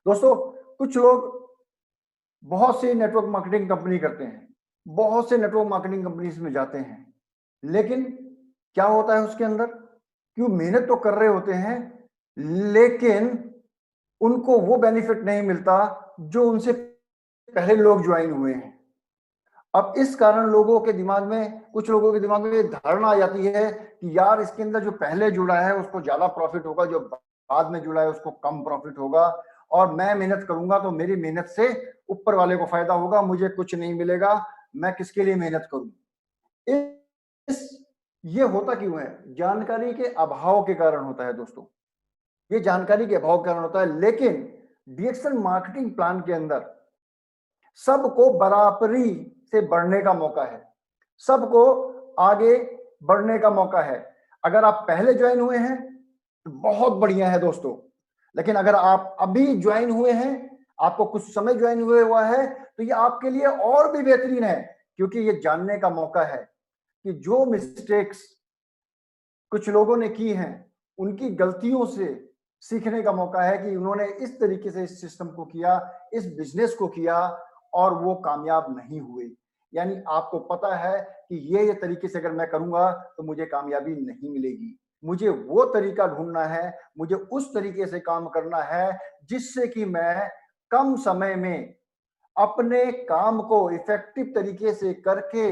दोस्तों, कुछ लोग बहुत सी नेटवर्क मार्केटिंग कंपनी करते हैं, बहुत से नेटवर्क मार्केटिंग कंपनीज में जाते हैं, लेकिन क्या होता है उसके अंदर कि वो मेहनत तो कर रहे होते हैं, लेकिन उनको वो बेनिफिट नहीं मिलता जो उनसे पहले लोग ज्वाइन हुए हैं। अब इस कारण लोगों के दिमाग में, कुछ लोगों के दिमाग में ये धारणा आ जाती है कि यार इसके अंदर जो पहले जुड़ा है उसको ज्यादा प्रॉफिट होगा, जो बाद में जुड़ा है उसको कम प्रॉफिट होगा, और मैं मेहनत करूंगा तो मेरी मेहनत से ऊपर वाले को फायदा होगा, मुझे कुछ नहीं मिलेगा, मैं किसके लिए मेहनत करूं। इस ये होता क्यों है? जानकारी के अभाव के कारण होता है दोस्तों, ये जानकारी के अभाव के कारण होता है। लेकिन डीएक्शन मार्केटिंग प्लान के अंदर सबको बराबरी से बढ़ने का मौका है, सबको आगे बढ़ने का मौका है। अगर आप पहले ज्वाइन हुए हैं तो बहुत बढ़िया है दोस्तों, लेकिन अगर आप अभी ज्वाइन हुए हैं, आपको कुछ समय ज्वाइन हुआ है, तो ये आपके लिए और भी बेहतरीन है, क्योंकि ये जानने का मौका है कि जो मिस्टेक्स कुछ लोगों ने की हैं, उनकी गलतियों से सीखने का मौका है कि उन्होंने इस तरीके से इस सिस्टम को किया, इस बिजनेस को किया और वो कामयाब नहीं हुए। यानी आपको पता है कि ये तरीके से अगर मैं करूंगा तो मुझे कामयाबी नहीं मिलेगी, मुझे वो तरीका ढूंढना है, मुझे उस तरीके से काम करना है जिससे कि मैं कम समय में अपने काम को इफेक्टिव तरीके से करके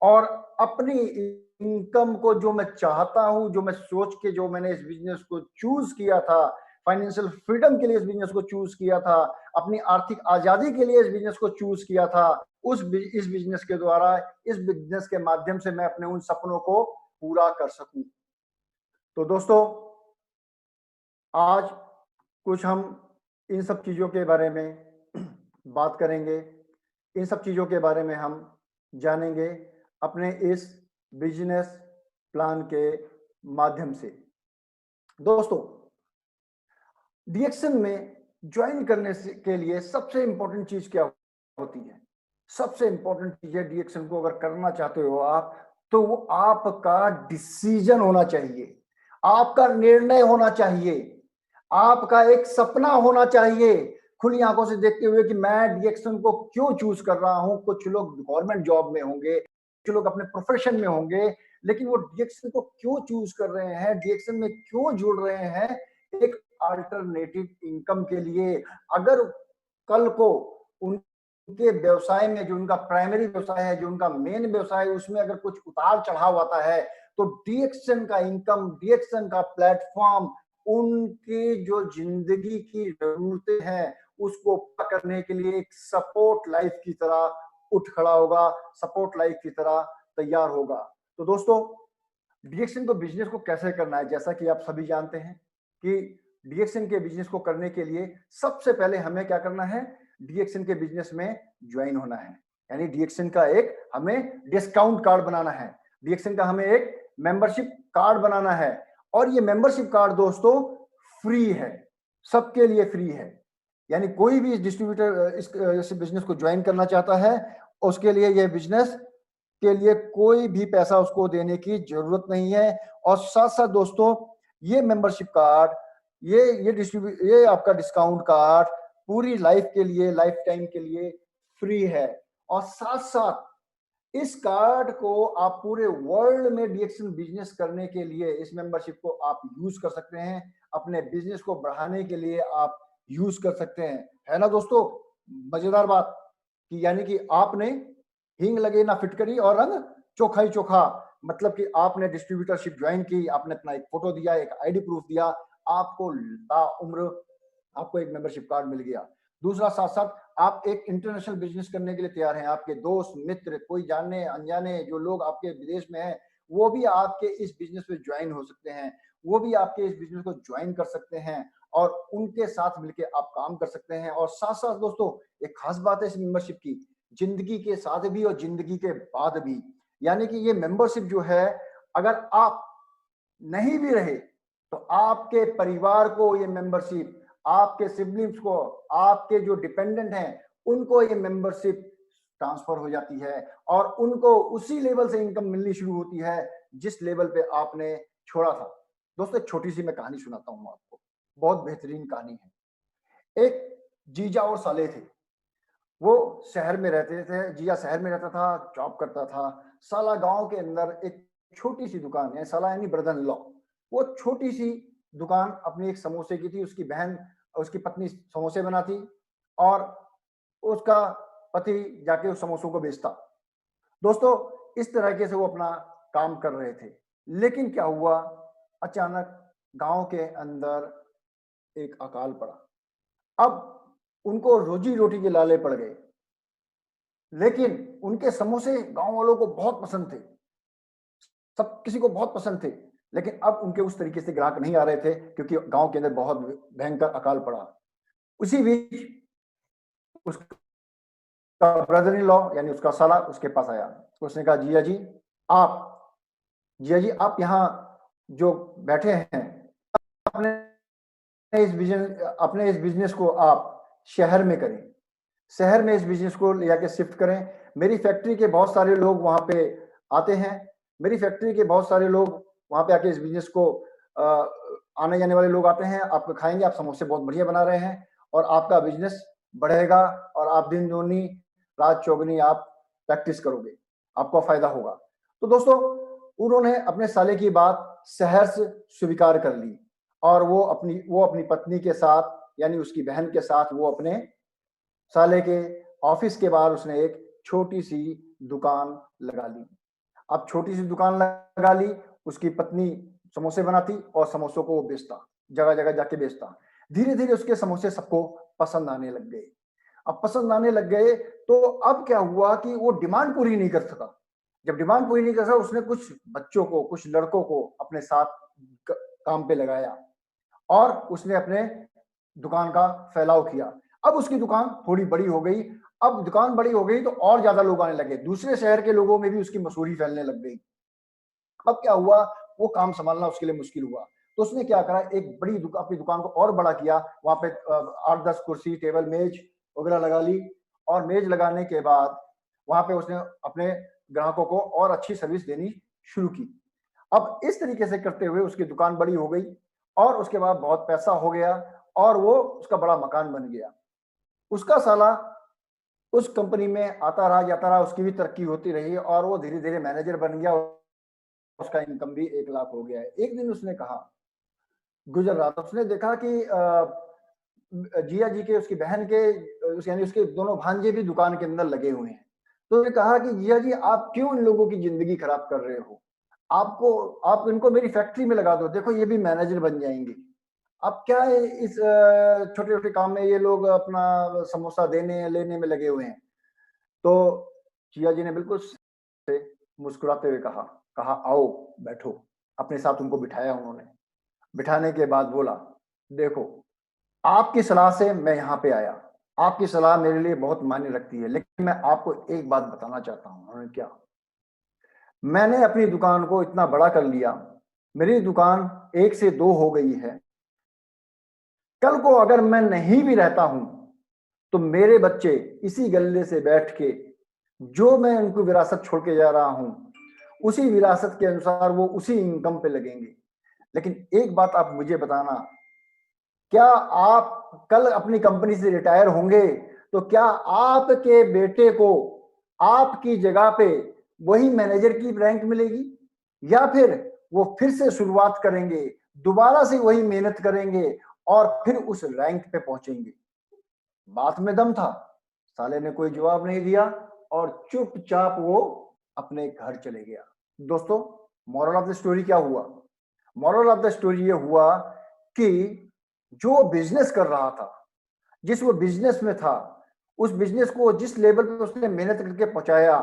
और अपनी इनकम को, जो मैं चाहता हूं, जो मैं सोच के, जो मैंने इस बिजनेस को चूज किया था, फाइनेंशियल फ्रीडम के लिए इस बिजनेस को चूज किया था, अपनी आर्थिक आजादी के लिए इस बिजनेस को चूज किया था, इस बिजनेस के द्वारा, इस बिजनेस के माध्यम से मैं अपने उन सपनों को पूरा कर सकूं। तो दोस्तों, आज कुछ हम इन सब चीजों के बारे में बात करेंगे, इन सब चीजों के बारे में हम जानेंगे अपने इस बिजनेस प्लान के माध्यम से। दोस्तों, डीएक्शन में ज्वाइन करने के लिए सबसे इंपॉर्टेंट चीज क्या होती है? सबसे इंपॉर्टेंट चीज है, डीएक्शन को अगर करना चाहते हो आप, तो वो आपका डिसीजन होना चाहिए, आपका निर्णय होना चाहिए, आपका एक सपना होना चाहिए, खुली आंखों से देखते हुए कि मैं डीएक्शन को क्यों चूज कर रहा हूं। कुछ लोग गवर्नमेंट जॉब में होंगे, कुछ लोग अपने प्रोफेशन में होंगे, लेकिन वो डीएक्शन को क्यों चूज कर रहे हैं, डीएक्शन में क्यों जुड़ रहे हैं? एक अल्टरनेटिव इनकम के लिए। अगर कल को उनके व्यवसाय में, जो उनका प्राइमरी व्यवसाय है, जो उनका मेन व्यवसाय है, उसमें अगर कुछ उतार चढ़ाव आता है, तो डीएक्शन का इनकम, डीएक्शन का प्लेटफॉर्म उनकी जो जिंदगी की जरूरतें हैं उसको पूरा करने के लिए एक सपोर्ट लाइफ की तरह उठ खड़ा होगा, सपोर्ट लाइफ की तरह तैयार होगा। तो दोस्तों, डीएक्शन को, बिजनेस को कैसे करना है, जैसा कि आप सभी जानते हैं कि डीएक्शन के बिजनेस को करने के लिए सबसे पहले हमें क्या करना है? डीएक्शन के बिजनेस में ज्वाइन होना है, यानी डीएक्शन का एक हमें डिस्काउंट कार्ड बनाना है, डीएक्शन का हमें एक मेंबरशिप कार्ड बनाना है। और ये मेंबरशिप कार्ड दोस्तों फ्री है, सबके लिए फ्री है। यानी कोई भी डिस्ट्रीब्यूटर इस बिजनेस को ज्वाइन करना चाहता है, उसके लिए ये बिजनेस के लिए कोई भी पैसा उसको देने की जरूरत नहीं है। और साथ साथ दोस्तों, ये मेंबरशिप कार्ड, ये आपका डिस्काउंट कार्ड पूरी लाइफ के लिए, लाइफ टाइम के लिए फ्री है। और साथ साथ इस कार्ड को आप पूरे वर्ल्ड में डीएक्शन बिजनेस करने के लिए इस मेंबरशिप को आप यूज कर सकते हैं, अपने बिजनेस को बढ़ाने के लिए आप यूज कर सकते हैं। है ना दोस्तों मजेदार बात? कि यानी कि आपने हींग लगे ना फिटकरी और रंग चोखा ही चोखा, मतलब कि आपने डिस्ट्रीब्यूटरशिप ज्वाइन की, आपने अपना एक फोटो दिया, एक आईडी प्रूफ दिया, आपको उम्र आपको एक मेंबरशिप कार्ड मिल गया। दूसरा, साथ साथ आप एक इंटरनेशनल बिजनेस करने के लिए तैयार हैं, आपके दोस्त मित्र, कोई जाने अनजाने जो लोग आपके विदेश में हैं, वो भी आपके इस बिजनेस में ज्वाइन हो सकते हैं, वो भी आपके इस बिजनेस को ज्वाइन कर सकते हैं और उनके साथ मिलकर आप काम कर सकते हैं। और साथ साथ दोस्तों, एक खास बात है इस मेंबरशिप की, जिंदगी के साथ भी और जिंदगी के बाद भी। यानी कि ये मेंबरशिप जो है, अगर आप नहीं भी रहे तो आपके परिवार को ये मेंबरशिप, आपके सिबलिंग्स को, आपके जो डिपेंडेंट हैं उनको ये मेंबरशिप ट्रांसफर हो जाती है और उनको उसी लेवल से इनकम मिलनी शुरू होती है जिस लेवल पे आपने छोड़ा था। दोस्तों, एक छोटी सी मैं कहानी सुनाता हूं आपको, बहुत बेहतरीन कहानी है। एक जीजा और साले थे। वो शहर में रहते थे, जीजा शहर में रहता था, जॉब करता था। साला गांव के अंदर एक छोटी सी दुकान है, साला यानी ब्रदर इन लॉ, वो छोटी सी दुकान अपनी एक समोसे की थी। उसकी बहन, उसकी पत्नी समोसे बनाती और उसका पति जाके उस समोसों को बेचता। दोस्तों, इस तरीके से वो अपना काम कर रहे थे। लेकिन क्या हुआ, अचानक गांव के अंदर एक अकाल पड़ा। अब उनको रोजी रोटी के लाले पड़ गए, लेकिन उनके समोसे गांव वालों को बहुत पसंद थे, सब किसी को बहुत पसंद थे। लेकिन अब उनके उस तरीके से ग्राहक नहीं आ रहे थे, क्योंकि गांव के अंदर बहुत भयंकर अकाल पड़ा। उसी बीच उसका ब्रदर इन लॉ यानी उसका साला उसके पास आया। उसने कहा, आप जिया जी आप यहाँ जो बैठे हैं, अपने अपने इस बिजनेस को आप शहर में करें, शहर में इस बिजनेस को ले जाके शिफ्ट करें। मेरी फैक्ट्री के बहुत सारे लोग वहां पे आते हैं, मेरी फैक्ट्री के बहुत सारे लोग वहां पे आके इस बिजनेस को आने जाने वाले लोग आते हैं, आपको खाएंगे, आप समोसे बहुत बढ़िया बना रहे हैं और आपका बिजनेस बढ़ेगा और आप दिन दूनी रात चौगुनी आप प्रैक्टिस करोगे, आपको फायदा होगा। तो दोस्तों, उन्होंने अपने साले की बात शहर से स्वीकार कर ली और वो अपनी पत्नी के साथ यानी उसकी बहन के साथ वो अपने साले के ऑफिस के बाहर उसने एक छोटी सी दुकान लगा ली। अब छोटी सी दुकान लगा ली, उसकी पत्नी समोसे बनाती और समोसों को वो बेचता, जगह जगह जाके बेचता। धीरे धीरे उसके समोसे सबको पसंद आने लग गए। अब पसंद आने लग गए तो अब क्या हुआ कि वो डिमांड पूरी नहीं कर सका। जब डिमांड पूरी नहीं कर सका, उसने कुछ बच्चों को, कुछ लड़कों को अपने साथ काम पे लगाया और उसने अपने दुकान का फैलाव किया। अब उसकी दुकान थोड़ी बड़ी हो गई। अब दुकान बड़ी हो गई तो और ज्यादा लोग आने लगे, दूसरे शहर के लोगों में भी उसकी मशहूरी फैलने लग गई। अब क्या हुआ, वो काम संभालना उसके लिए मुश्किल हुआ। तो उसने क्या करा, एक बड़ी अपनी दुकान को और बड़ा किया। वहां पे 8-10 कुर्सी, टेबल, मेज वगैरह लगा ली और मेज लगाने के बाद वहां पे उसने अपने ग्राहकों को और अच्छी सर्विस देनी शुरू की। अब इस तरीके से करते हुए उसकी दुकान बड़ी हो गई और उसके बाद बहुत पैसा हो गया और वो उसका बड़ा मकान बन गया। उसका साला उस कंपनी में आता रहा, जाता रहा, उसकी भी तरक्की होती रही और वो धीरे धीरे मैनेजर बन गया। उसका इनकम भी 1 लाख हो गया है। एक दिन उसने कहा, गुजर रहा था, उसने देखा कि जिया जी के, उसकी बहन के, यानी उसके दोनों भांजे भी दुकान के अंदर लगे हुए हैं। तो उसने कहा कि जिया जी आप क्यों इन लोगों की जिंदगी खराब कर रहे हो, आप इनको मेरी फैक्ट्री में लगा दो, देखो ये भी मैनेजर बन जाएंगे। अब क्या है, इस छोटे छोटे काम में ये लोग अपना समोसा देने लेने में लगे हुए हैं। तो जिया जी ने बिल्कुल से मुस्कुराते हुए कहा, आओ बैठो। अपने साथ उनको बिठाया उन्होंने। बिठाने के बाद बोला, देखो आपकी सलाह से मैं यहाँ पे आया, आपकी सलाह मेरे लिए बहुत मायने रखती है, लेकिन मैं आपको एक बात बताना चाहता हूँ। उन्होंने क्या, मैंने अपनी दुकान को इतना बड़ा कर लिया, मेरी दुकान 1 से 2 हो गई है। कल को अगर मैं नहीं भी रहता हूं तो मेरे बच्चे इसी गल्ले से बैठ के जो मैं उनको विरासत छोड़ के जा रहा हूं, उसी विरासत के अनुसार वो उसी इनकम पे लगेंगे। लेकिन एक बात आप मुझे बताना, क्या आप कल अपनी कंपनी से रिटायर होंगे तो क्या आपके बेटे को आपकी जगह पे वही मैनेजर की रैंक मिलेगी, या फिर वो फिर से शुरुआत करेंगे, दोबारा से वही मेहनत करेंगे और फिर उस रैंक पे पहुंचेंगे? बात में दम था। साले ने कोई जवाब नहीं दिया और चुपचाप वो अपने घर चले गया। दोस्तों, मॉरल ऑफ द स्टोरी क्या हुआ? मॉरल ऑफ द स्टोरी ये हुआ कि जो बिजनेस कर रहा था, जिस वो बिजनेस में था, उस बिजनेस को जिस लेवल पे उसने मेहनत करके पहुंचाया,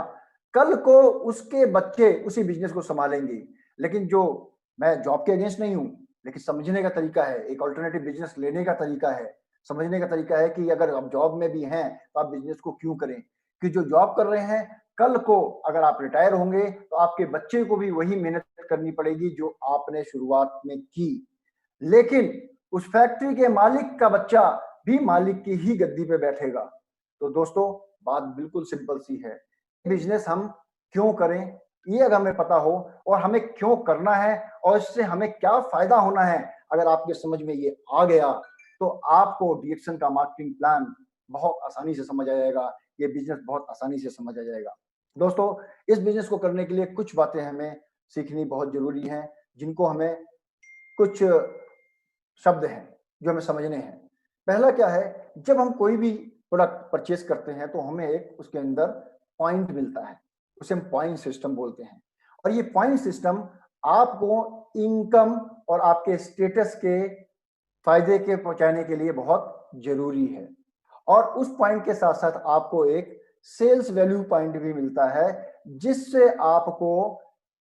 कल को उसके बच्चे उसी बिजनेस को संभालेंगे। लेकिन जो, मैं जॉब के अगेंस्ट नहीं हूं, लेकिन समझने का तरीका है, एक ऑल्टरनेटिव बिजनेस लेने का तरीका है, समझने का तरीका है कि अगर आप जॉब में भी हैं तो आप बिजनेस को क्यों करें। कि जो जॉब कर रहे हैं, कल को अगर आप रिटायर होंगे तो आपके बच्चे को भी वही मेहनत करनी पड़ेगी जो आपने शुरुआत में की। लेकिन उस फैक्ट्री के मालिक का बच्चा भी मालिक की ही गद्दी पे बैठेगा। तो दोस्तों, बात बिल्कुल सिंपल सी है, बिजनेस हम क्यों करें ये अगर हमें पता हो और हमें क्यों करना है और इससे हमें क्या फायदा होना है, अगर आपके समझ में ये आ गया तो आपको डीएक्शन का मार्केटिंग प्लान बहुत आसानी से समझ आ जाएगा, ये बिजनेस बहुत आसानी से समझ आ जाएगा। दोस्तों, इस बिजनेस को करने के लिए कुछ बातें हमें सीखनी बहुत जरूरी हैं, जिनको हमें कुछ शब्द हैं जो हमें समझने हैं। पहला क्या है, जब हम कोई भी प्रोडक्ट परचेस करते हैं तो हमें एक उसके अंदर पॉइंट मिलता है, उसे हम पॉइंट सिस्टम बोलते हैं। और ये पॉइंट सिस्टम आपको इनकम और आपके स्टेटस के फायदे के पहुंचाने के लिए बहुत जरूरी है। और उस पॉइंट के साथ साथ आपको एक सेल्स वैल्यू पॉइंट भी मिलता है, जिससे आपको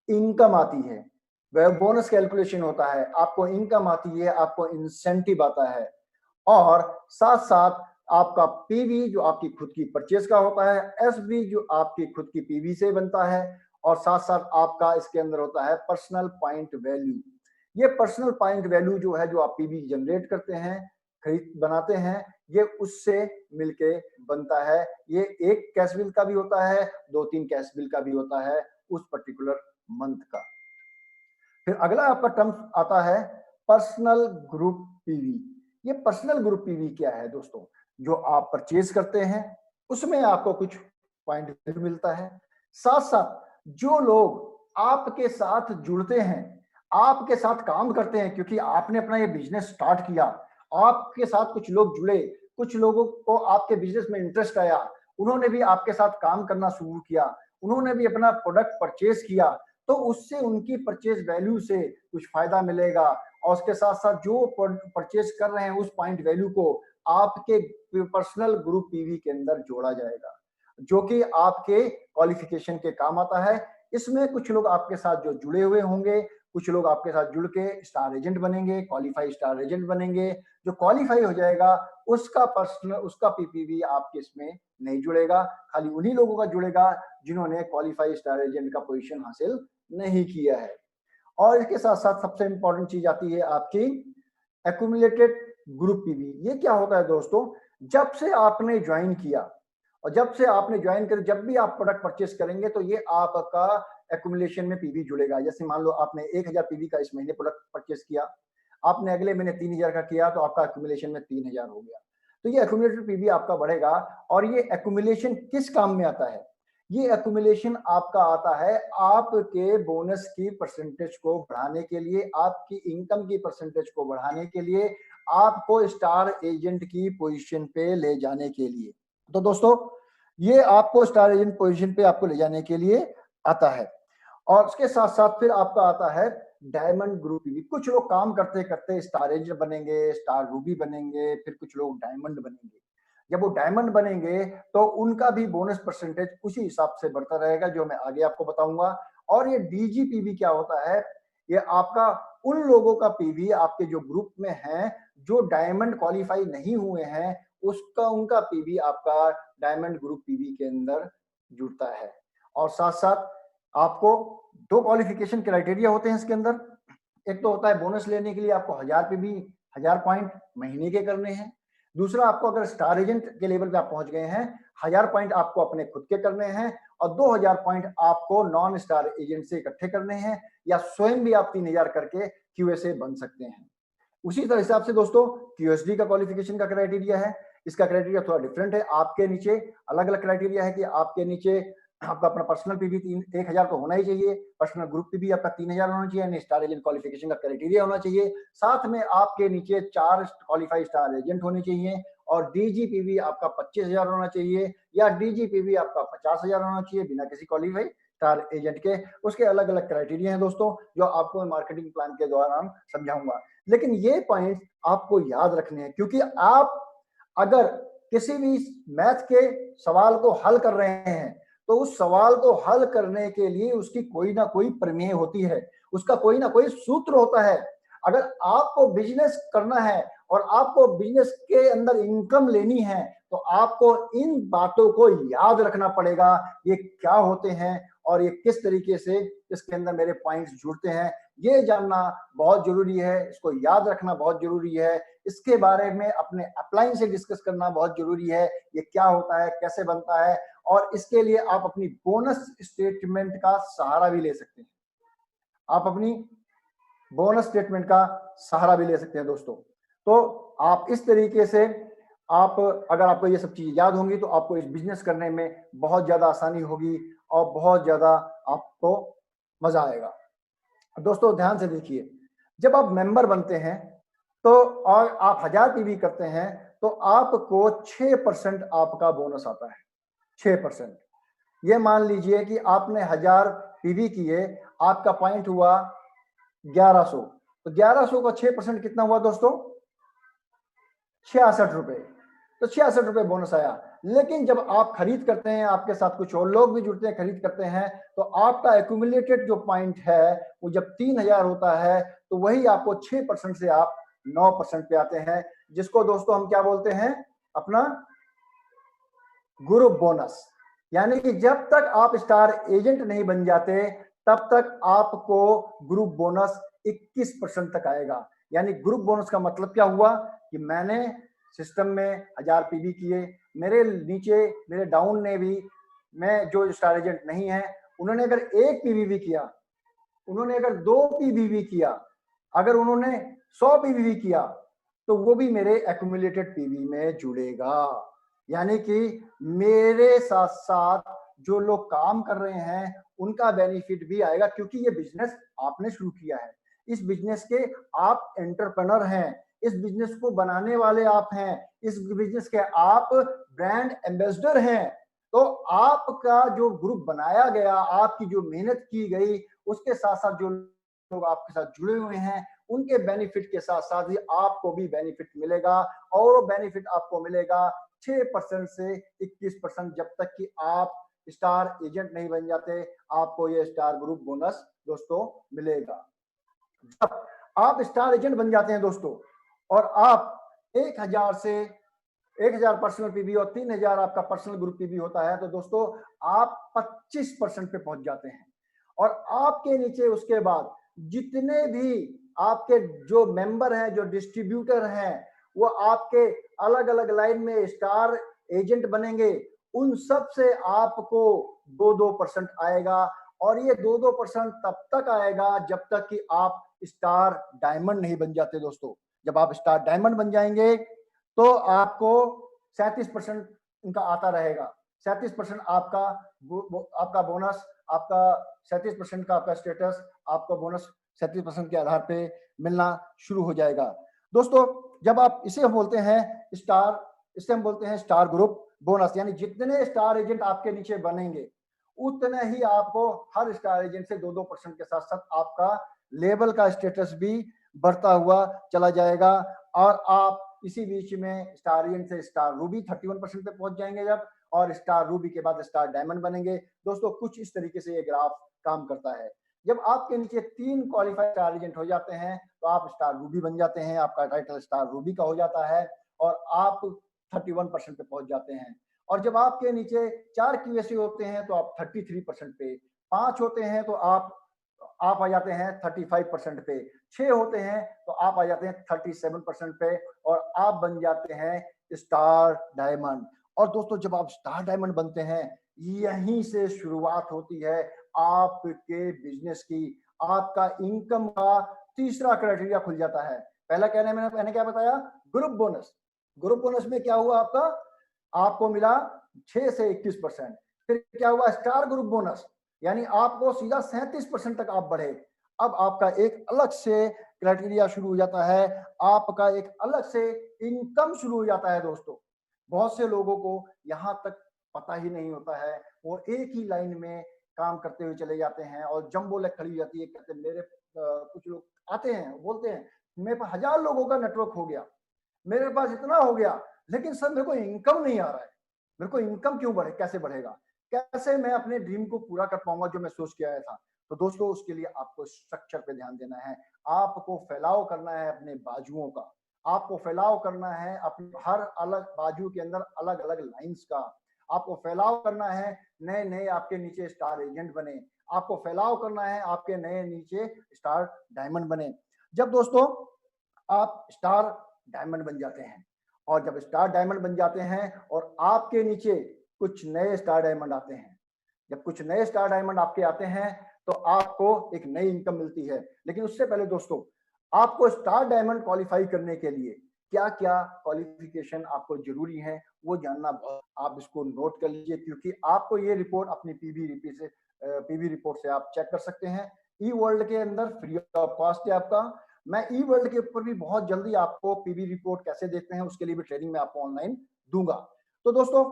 इनकम आती है, वह बोनस कैलकुलेशन होता है, आपको इनकम आती है, आपको इंसेंटिव आता है। और साथ साथ आपका पीवी जो आपकी खुद की परचेज का होता है, एसबी जो आपकी खुद की पीवी से बनता है, और साथ साथ आपका इसके अंदर होता है पर्सनल पॉइंट वैल्यू। ये पर्सनल पॉइंट वैल्यू जो है, जो आप पीवी जनरेट करते हैं, खरीद बनाते हैं, ये उससे मिलके बनता है। ये एक कैश बिल का भी होता है, 2-3 कैश बिल का भी होता है उस पर्टिकुलर मंथ का। फिर अगला आपका टर्म आता है पर्सनल ग्रुप पीवी। ये पर्सनल ग्रुप पीवी क्या है दोस्तों? जो आप परचेज करते हैं उसमें आपको कुछ पॉइंट मिलता है, साथ साथ जो लोग आपके साथ जुड़ते हैं, आपके साथ काम करते हैं, क्योंकि आपने अपना ये बिजनेस स्टार्ट किया, आपके साथ कुछ लोग जुड़े, कुछ लोगों को आपके बिजनेस में इंटरेस्ट आया, उन्होंने भी आपके साथ काम करना शुरू किया, उन्होंने भी अपना प्रोडक्ट परचेज किया, तो उससे उनकी परचेज वैल्यू से कुछ फायदा मिलेगा। और उसके साथ साथ जो परचेज कर रहे हैं उस पॉइंट वैल्यू को आपके पर्सनल ग्रुप पीवी के अंदर जोड़ा जाएगा, जो कि आपके क्वालिफिकेशन के काम आता है। इसमें कुछ लोग आपके साथ जो जुड़े हुए होंगे, कुछ लोग आपके साथ जुड़ के स्टार एजेंट बनेंगे, क्वालिफाई स्टार एजेंट बनेंगे। जो क्वालिफाई हो जाएगा उसका पर्सनल, उसका पीपीवी आपके इसमें नहीं जुड़ेगा, खाली उन्हीं लोगों का जुड़ेगा जिन्होंने क्वालिफाई स्टार एजेंट का पोजीशन हासिल नहीं किया है। और इसके साथ साथ सबसे इंपॉर्टेंट चीज आती है आपकी एक्यूमुलेटेड ग्रुप पीवी। ये क्या होता है दोस्तों? जब से आपने ज्वाइन किया और जब से आपने ज्वाइन कर, जब भी आप प्रोडक्ट परचेस करेंगे तो ये आपका एक्यूमुलेशन में पीवी जुड़ेगा। जैसे मान लो आपने 1000 पीवी का इस महीने प्रोडक्ट परचेस किया, आपने अगले महीने 3000 का किया, तो आपका एक्यूमुलेशन में 3000 हो गया। तो ये एक्यूमुलेटेड पीवी आपका बढ़ेगा। और ये एक्यूमुलेशन किस काम में आता है? ये एक्यूमुलेशन आपका आता है आपके बोनस की परसेंटेज को बढ़ाने के लिए, आपकी इनकम की परसेंटेज को बढ़ाने के लिए, आपको स्टार एजेंट की पोजीशन पे ले जाने के लिए। तो दोस्तों, ये आपको स्टार एजेंट पोजीशन पे आपको ले जाने के लिए आता है। और उसके साथ साथ फिर आपका आता है डायमंड ग्रुप पीवी। कुछ लोग काम करते करते स्टार एजेंट बनेंगे, स्टार रूबी बनेंगे, फिर कुछ लोग डायमंड बनेंगे। जब वो डायमंड बनेंगे तो उनका भी बोनस परसेंटेज उसी हिसाब से बढ़ता रहेगा, जो मैं आगे आपको बताऊंगा। और ये डीजीपीवी क्या होता है? ये आपका उन लोगों का पीवी, आपके जो ग्रुप में हैं, जो डायमंड क्वालिफाई नहीं हुए हैं, उसका उनका पीवी आपका डायमंड ग्रुप पीवी के अंदर जुड़ता है। और साथ साथ आपको 2 क्वालिफिकेशन क्राइटेरिया होते हैं इसके अंदर। एक तो होता है बोनस लेने के लिए आपको 1000 पीवी, 1000 पॉइंट महीने के करने हैं। दूसरा, आपको अगर स्टार एजेंट के लेवल पे आप पहुंच गए हैं, 1000 पॉइंट आपको अपने खुद के करने हैं, और 2000 पॉइंट आपको नॉन स्टार एजेंट से इकट्ठे करने हैं, या स्वयं भी आप 3000 करके क्यूए से बन सकते हैं। उसी तरह हिसाब से दोस्तों क्यूएसडी का क्वालिफिकेशन का क्राइटेरिया है। इसका क्राइटेरिया थोड़ा डिफरेंट है। आपके नीचे अलग अलग क्राइटेरिया है कि आपके नीचे आपका अपना पर्सनल पीवी 1000 तो होना ही चाहिए, पर्सनल ग्रुप पीवी आपका 3000 होना चाहिए, यानी स्टार एजेंट क्वालिफिकेशन का क्राइटेरिया होना चाहिए। साथ में आपके नीचे 4 क्वालिफाइड स्टार एजेंट होने चाहिए, और डीजीपीवी आपका 25000 होना चाहिए, या डीजीपीवी आपका 50000 होना चाहिए बिना किसी क्वालिफाइड स्टार एजेंट के। उसके अलग अलग क्राइटेरिया हैं दोस्तों, जो आपको मार्केटिंग प्लान के दौरान समझाऊंगा। लेकिन ये पॉइंट आपको याद रखने हैं, क्योंकि आप अगर किसी भी मैथ के सवाल को हल कर रहे हैं तो उस सवाल को हल करने के लिए उसकी कोई ना कोई प्रमेय होती है, उसका कोई ना कोई सूत्र होता है। अगर आपको बिजनेस करना है और आपको बिजनेस के अंदर इनकम लेनी है, तो आपको इन बातों को याद रखना पड़ेगा, ये क्या होते हैं और ये किस तरीके से इसके अंदर मेरे पॉइंट्स जुड़ते हैं। ये जानना बहुत जरूरी है, इसको याद रखना बहुत जरूरी है, इसके बारे में अपने अपलाइन से डिस्कस करना बहुत जरूरी है, ये क्या होता है, कैसे बनता है। और इसके लिए आप अपनी बोनस स्टेटमेंट का सहारा भी ले सकते हैं, आप अपनी बोनस स्टेटमेंट का सहारा भी ले सकते हैं दोस्तों। तो आप इस तरीके से आप अगर आपको ये सब चीजें याद होंगी तो आपको इस बिजनेस करने में बहुत ज्यादा आसानी होगी और बहुत ज्यादा आपको मजा आएगा। दोस्तों ध्यान से देखिए, जब आप मेंबर बनते हैं तो और आप 1000 पीवी करते हैं तो आपको 6% आपका बोनस आता है। 6%। ये मान लीजिए कि आपने 1000 पीवी किए, आपका पॉइंट हुआ 1100, तो 1100 का 6% कितना हुआ दोस्तों? 66 रुपए। तो 66 रुपए बोनस आया। लेकिन जब आप खरीद करते हैं, आपके साथ कुछ और लोग भी जुड़ते हैं, खरीद करते हैं, तो आपका एक्यूमुलेटेड जो पॉइंट है वो जब 3000 होता है तो वही आपको 6% से आप 9% पे आते हैं, जिसको दोस्तों हम क्या बोलते हैं? अपना ग्रुप बोनस। यानी कि जब तक आप स्टार एजेंट नहीं बन जाते तब तक आपको ग्रुप बोनस 21% तक आएगा। यानी ग्रुप बोनस का मतलब क्या हुआ कि मैंने सिस्टम में 1000 पीवी किए, मेरे नीचे मेरे डाउन ने भी, मैं जो स्टार एजेंट नहीं है उन्होंने अगर 1 पीवी भी किया, उन्होंने अगर 2 पीवी भी किया, अगर उन्होंने 100 पीवी भी किया, तो वो भी मेरे एक्यूमुलेटेड पीवी में जुड़ेगा। यानी कि मेरे साथ साथ जो लोग काम कर रहे हैं उनका बेनिफिट भी आएगा, क्योंकि ये बिजनेस आपने शुरू किया है। इस बिजनेस के आप एंटरप्रेन्योर हैं, इस बिजनेस को बनाने वाले आप हैं, इस बिजनेस के आप ब्रांड एम्बेसडर हैं। तो आपका जो ग्रुप बनाया गया, आपकी जो मेहनत की गई, उसके साथ साथ जो लोग आपके साथ जुड़े हुए हैं उनके बेनिफिट के साथ साथ ही आपको भी बेनिफिट मिलेगा। और वो बेनिफिट आपको मिलेगा 6% से 21%, जब तक कि आप स्टार एजेंट नहीं बन जाते, आपको ये स्टार ग्रुप बोनस दोस्तों मिलेगा। जब आप स्टार एजेंट बन जाते हैं दोस्तों और आप 1000 से 1000 पर्सनल पीवी और 3000 आपका पर्सनल ग्रुप पीवी होता है, तो दोस्तों आप 25% पे पहुंच जाते हैं। और आपके नीचे उसके बाद जितने भी आपके जो मेंबर हैं, जो डिस्ट्रीब्यूटर हैं, वो आपके अलग अलग लाइन में स्टार एजेंट बनेंगे। उन सब से आपको 2-2% आएगा। और ये 2-2% तब तक आएगा जब तक कि आप स्टार डायमंड नहीं बन जाते दोस्तों। जब आप स्टार डायमंड बन जाएंगे तो आपको 37% इनका आता रहेगा। 37% आपका बोनस, आपका 37% का आपका स्टेटस, आपका बोनस 37% के आधार पे मिलना शुरू हो जाएगा। दोस्तों जब आप इसे हम बोलते हैं स्टार, इसे हम बोलते हैं स्टार ग्रुप बोनस। यानी जितने स्टार एजेंट आपके नीचे बनेंगे उतने ही आपको हर स्टार एजेंट से 2-2% के साथ साथ आपका लेवल का स्टेटस भी बढ़ता हुआ चला जाएगा। और आप इसी बीच में स्टार एजेंट से स्टार रूबी 31% पे पहुंच जाएंगे जब, और स्टार रूबी के बाद स्टार डायमंड बनेंगे। दोस्तों कुछ इस तरीके से ये ग्राफ काम करता है। जब आपके नीचे 3 क्वालिफाइड स्टार एजेंट हो जाते हैं तो आप स्टार रूबी बन जाते हैं, आपका टाइटल स्टार रूबी का हो जाता है और आप 31% पे पहुंच जाते हैं। और जब आपके नीचे 4 क्यूएसए होते हैं तो आप 33% पे, 5 होते हैं तो आप आ जाते हैं 35% पे, 6 होते हैं तो आप आ जाते हैं 37% पे, और आप बन जाते हैं स्टार डायमंड। और दोस्तों जब आप स्टार डायमंड बनते हैं, यहीं से शुरुआत होती है आपके बिजनेस की। आपका इनकम का तीसरा क्राइटेरिया खुल जाता है। पहला कहने में मैंने क्या बताया? Group bonus. ग्रुप बोनस में क्या हुआ आपका? आपको मिला 6 से 21%। फिर क्या हुआ? स्टार ग्रुप बोनस, यानी आपको सीधा 37% तक आप बढ़े। अब आपका एक अलग से क्राइटेरिया शुरू हो जाता है, आपका एक अलग से इनकम शुरू हो जाता है दोस्तों। बहुत से लोगों को यहाँ तक पता ही नहीं होता है, वो एक ही लाइन में काम करते हुए चले जाते हैं और जंबो लग खड़ी जाती है। कहते मेरे कुछ लोग आते हैं, बोलते हैं मेरे पास 1000 लोगों का नेटवर्क हो गया, मेरे पास इतना हो गया, लेकिन सर मेरे को इनकम नहीं आ रहा है। मेरे को इनकम क्यों बढ़े, कैसे बढ़ेगा, कैसे मैं अपने ड्रीम को पूरा कर पाऊंगा जो मैं सोच के आया था? तो दोस्तों उसके लिए आपको स्ट्रक्चर पे ध्यान देना है। आपको फैलाव करना है अपने बाजुओं का, आपको फैलाव करना है अपने हर अलग बाजू के अंदर अलग अलग लाइंस का। आपको फैलाव करना है, नए नए आपके नीचे स्टार एजेंट बने। आपको फैलाव करना है, आपके नए नीचे स्टार डायमंड बने। जब दोस्तों आप स्टार डायमंड बन जाते हैं, और जब स्टार डायमंड बन जाते हैं और आपके नीचे कुछ नए स्टार डायमंड आते हैं, जब कुछ नए स्टार डायमंड आपके आते हैं तो आपको एक नई इनकम मिलती है। लेकिन उससे पहले दोस्तों आपको स्टार डायमंड क्वालिफाई करने के लिए क्या क्या क्वालिफिकेशन आपको जरूरी है वो जानना बहुत, आप इसको नोट कर लीजिए, क्योंकि आपको ये रिपोर्ट अपनी पीबी रिपोर्ट से आप चेक कर सकते हैं। ई वर्ल्ड के अंदर फ्री ऑफ कॉस्ट है आपका। मैं ई वर्ल्ड के ऊपर भी बहुत जल्दी आपको पीबी रिपोर्ट कैसे देखते हैं उसके लिए भी ट्रेनिंग में आपको ऑनलाइन दूंगा। तो दोस्तों,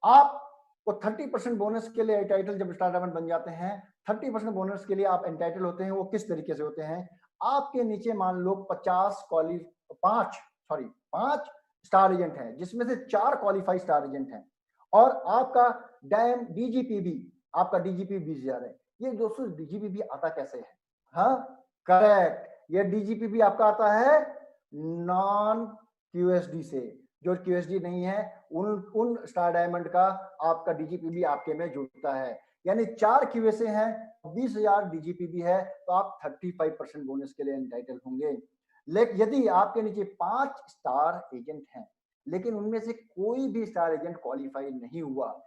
आपको 30% बोनस के लिए एंटाइटल जब स्टार डायमंड बन जाते हैं, 30% बोनस के लिए आप एंटाइटल होते हैं। वो किस तरीके से होते हैं? आपके नीचे मान लो 5 स्टार एजेंट हैं, जिसमें से 4 क्वालिफाई स्टार एजेंट हैं, और आपका डीजीपीबी, आपका डीजीपी 20,000 है। ये दोस्तों डीजीपीबी आता कैसे है? हाँ, करेक्ट, ये डीजीपीबी आपका आता है नॉन क्यूएसडी से। जो क्यूएसडी नहीं है उन उन स्टार डायमंड का आपका डीजीपीबी आपके में जुड़ता है। यानी 4 क्यूएसए हैं, 20,000 डीजीपीबी है, तो आप 35% बोनस के लिए एंटाइटल होंगे। लेकिन यदि आपके नीचे 5 स्टार एजेंट हैं, लेकिन उनमें से कोई भी स्टार एजेंट क्वालिफाई नहीं हुआ,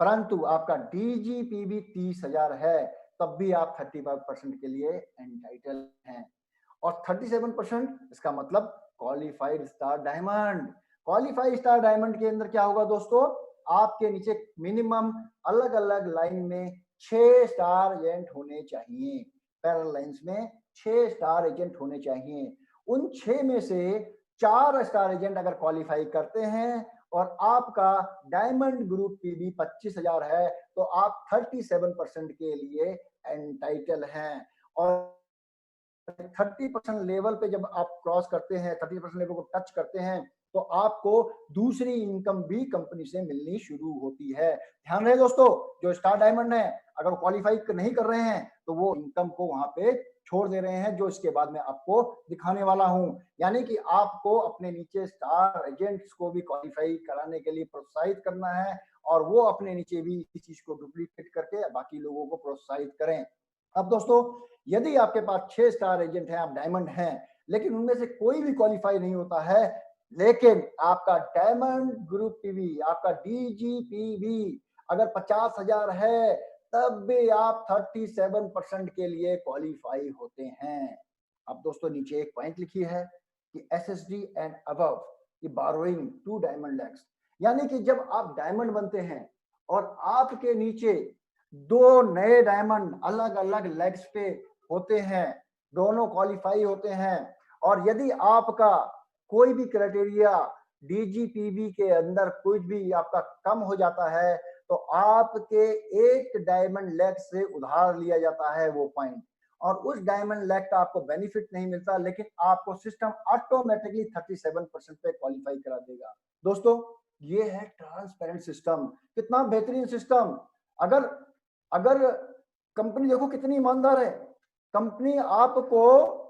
परंतु आपका डीजीपीबी 30,000 है, तब भी आप 35% के लिए एंटाइटल हैं। और 37% इसका मतलब qualified star diamond. Qualified star diamond के अंदर क्या होगा दोस्तों? आपके नीचे मिनिमम अलग अलग लाइन में 6 स्टार एजेंट होने चाहिए। पैरेलल लाइंस में 6 स्टार एजेंट होने चाहिए। उन 6 में से 4 स्टार एजेंट अगर क्वालिफाई करते हैं और आपका डायमंड ग्रुप पीबी 25,000 है, तो आप 37% के लिए एंटाइटल हैं। और 30% लेवल पे जब आप क्रॉस करते हैं, 30% लेवल को टच करते हैं, तो आपको दूसरी इनकम भी कंपनी से मिलनी शुरू होती है। ध्यान रहे दोस्तों, जो स्टार डायमंड है अगर वो क्वालिफाई नहीं कर रहे हैं तो वो इनकम को वहां पे छोड़ दे रहे हैं, जो इसके बाद में आपको दिखाने वाला हूं। यानी कि आपको अपने नीचे स्टार एजेंट्स को भी क्वालिफाई कराने के लिए प्रोत्साहित करना है, और वो अपने नीचे भी इस चीज को डुप्लीकेट करके बाकी लोगों को प्रोत्साहित करें। अब दोस्तों, यदि आपके पास 6 स्टार एजेंट हैं, आप डायमंड हैं, लेकिन उनमें से कोई भी क्वालिफाई नहीं होता है, लेकिन आपका डायमंड ग्रुप पीवी, आपका डीजीपीवी अगर 50,000 है, तब भी आप 37% के लिए क्वालिफाई होते हैं। अब दोस्तों नीचे एक पॉइंट लिखी है कि एसएसडी एंड अबव ये बारोइंग 2 डायमंड लेग्स, यानी कि जब आप डायमंड बनते हैं और आपके नीचे 2 नए डायमंड अलग अलग लेग्स पे होते हैं, दोनों क्वालिफाई होते हैं, और यदि आपका कोई भी क्राइटेरिया डीजीपीबी के अंदर कुछ भी आपका कम हो जाता है, तो आपके एक डायमंड लेग से उधार लिया जाता है वो पॉइंट, और उस डायमंड लेग का आपको बेनिफिट नहीं मिलता, लेकिन आपको सिस्टम ऑटोमेटिकली 37% पे क्वालिफाई करा देगा। दोस्तों, ये है ट्रांसपेरेंट सिस्टम। कितना बेहतरीन सिस्टम। अगर अगर कंपनी देखो कितनी ईमानदार है, कंपनी आपको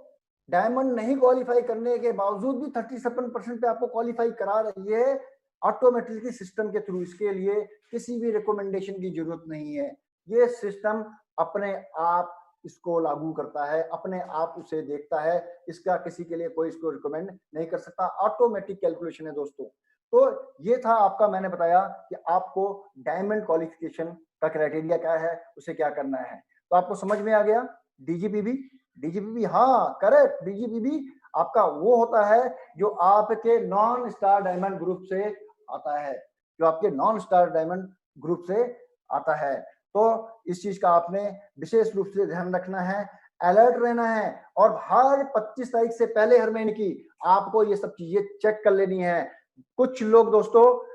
डायमंड नहीं क्वालिफाई करने के बावजूद भी 37% पे आपको क्वालिफाई करा रही है ऑटोमेटिकली सिस्टम के थ्रू। इसके लिए किसी भी रिकमेंडेशन की जरूरत नहीं है, ये सिस्टम अपने आप इसको लागू करता है, अपने आप उसे देखता है, इसका किसी के लिए कोई इसको रिकमेंड नहीं कर सकता, ऑटोमेटिक कैलकुलेशन है दोस्तों। तो ये था आपका, मैंने बताया कि आपको डायमंड क्वालिफिकेशन का क्राइटेरिया क्या है, उसे क्या करना है। तो आपको समझ में आ गया। डीजीपीबी, हाँ करेक्ट, डीजीपीबी आपका वो होता है जो आपके नॉन स्टार डायमंड ग्रुप से आता है, जो आपके नॉन स्टार डायमंड ग्रुप से आता है। तो इस चीज का आपने विशेष रूप से ध्यान रखना है, अलर्ट रहना है, और हर 25 तारीख से पहले हर महीने की आपको ये सब चीजें चेक कर लेनी है। कुछ लोग दोस्तों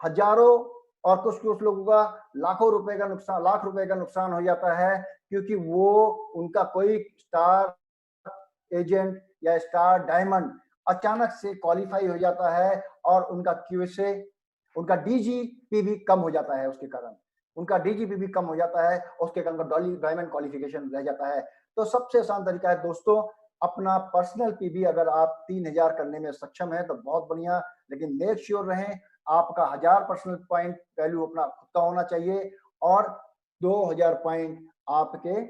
हजारों और कुछ कुछ लोगों का लाख रुपए का नुकसान हो जाता है, क्योंकि वो उनका कोई स्टार एजेंट या स्टार डायमंड अचानक से क्वालिफाई हो जाता है, और उनका क्यूएसए, उनका डीजीपी भी कम हो जाता है, उसके कारण उनका डीजीपी भी कम हो जाता है, उसके कारण डायमंड क्वालिफिकेशन रह जाता है। तो सबसे आसान तरीका है दोस्तों, अपना पर्सनल पीबी अगर आप 3,000 करने में सक्षम है तो बहुत बढ़िया, लेकिन मेक श्योर रहें आपका 1000 पर्सनल पॉइंट वैल्यू अपना खुद का होना चाहिए, और 2000 पॉइंट आपके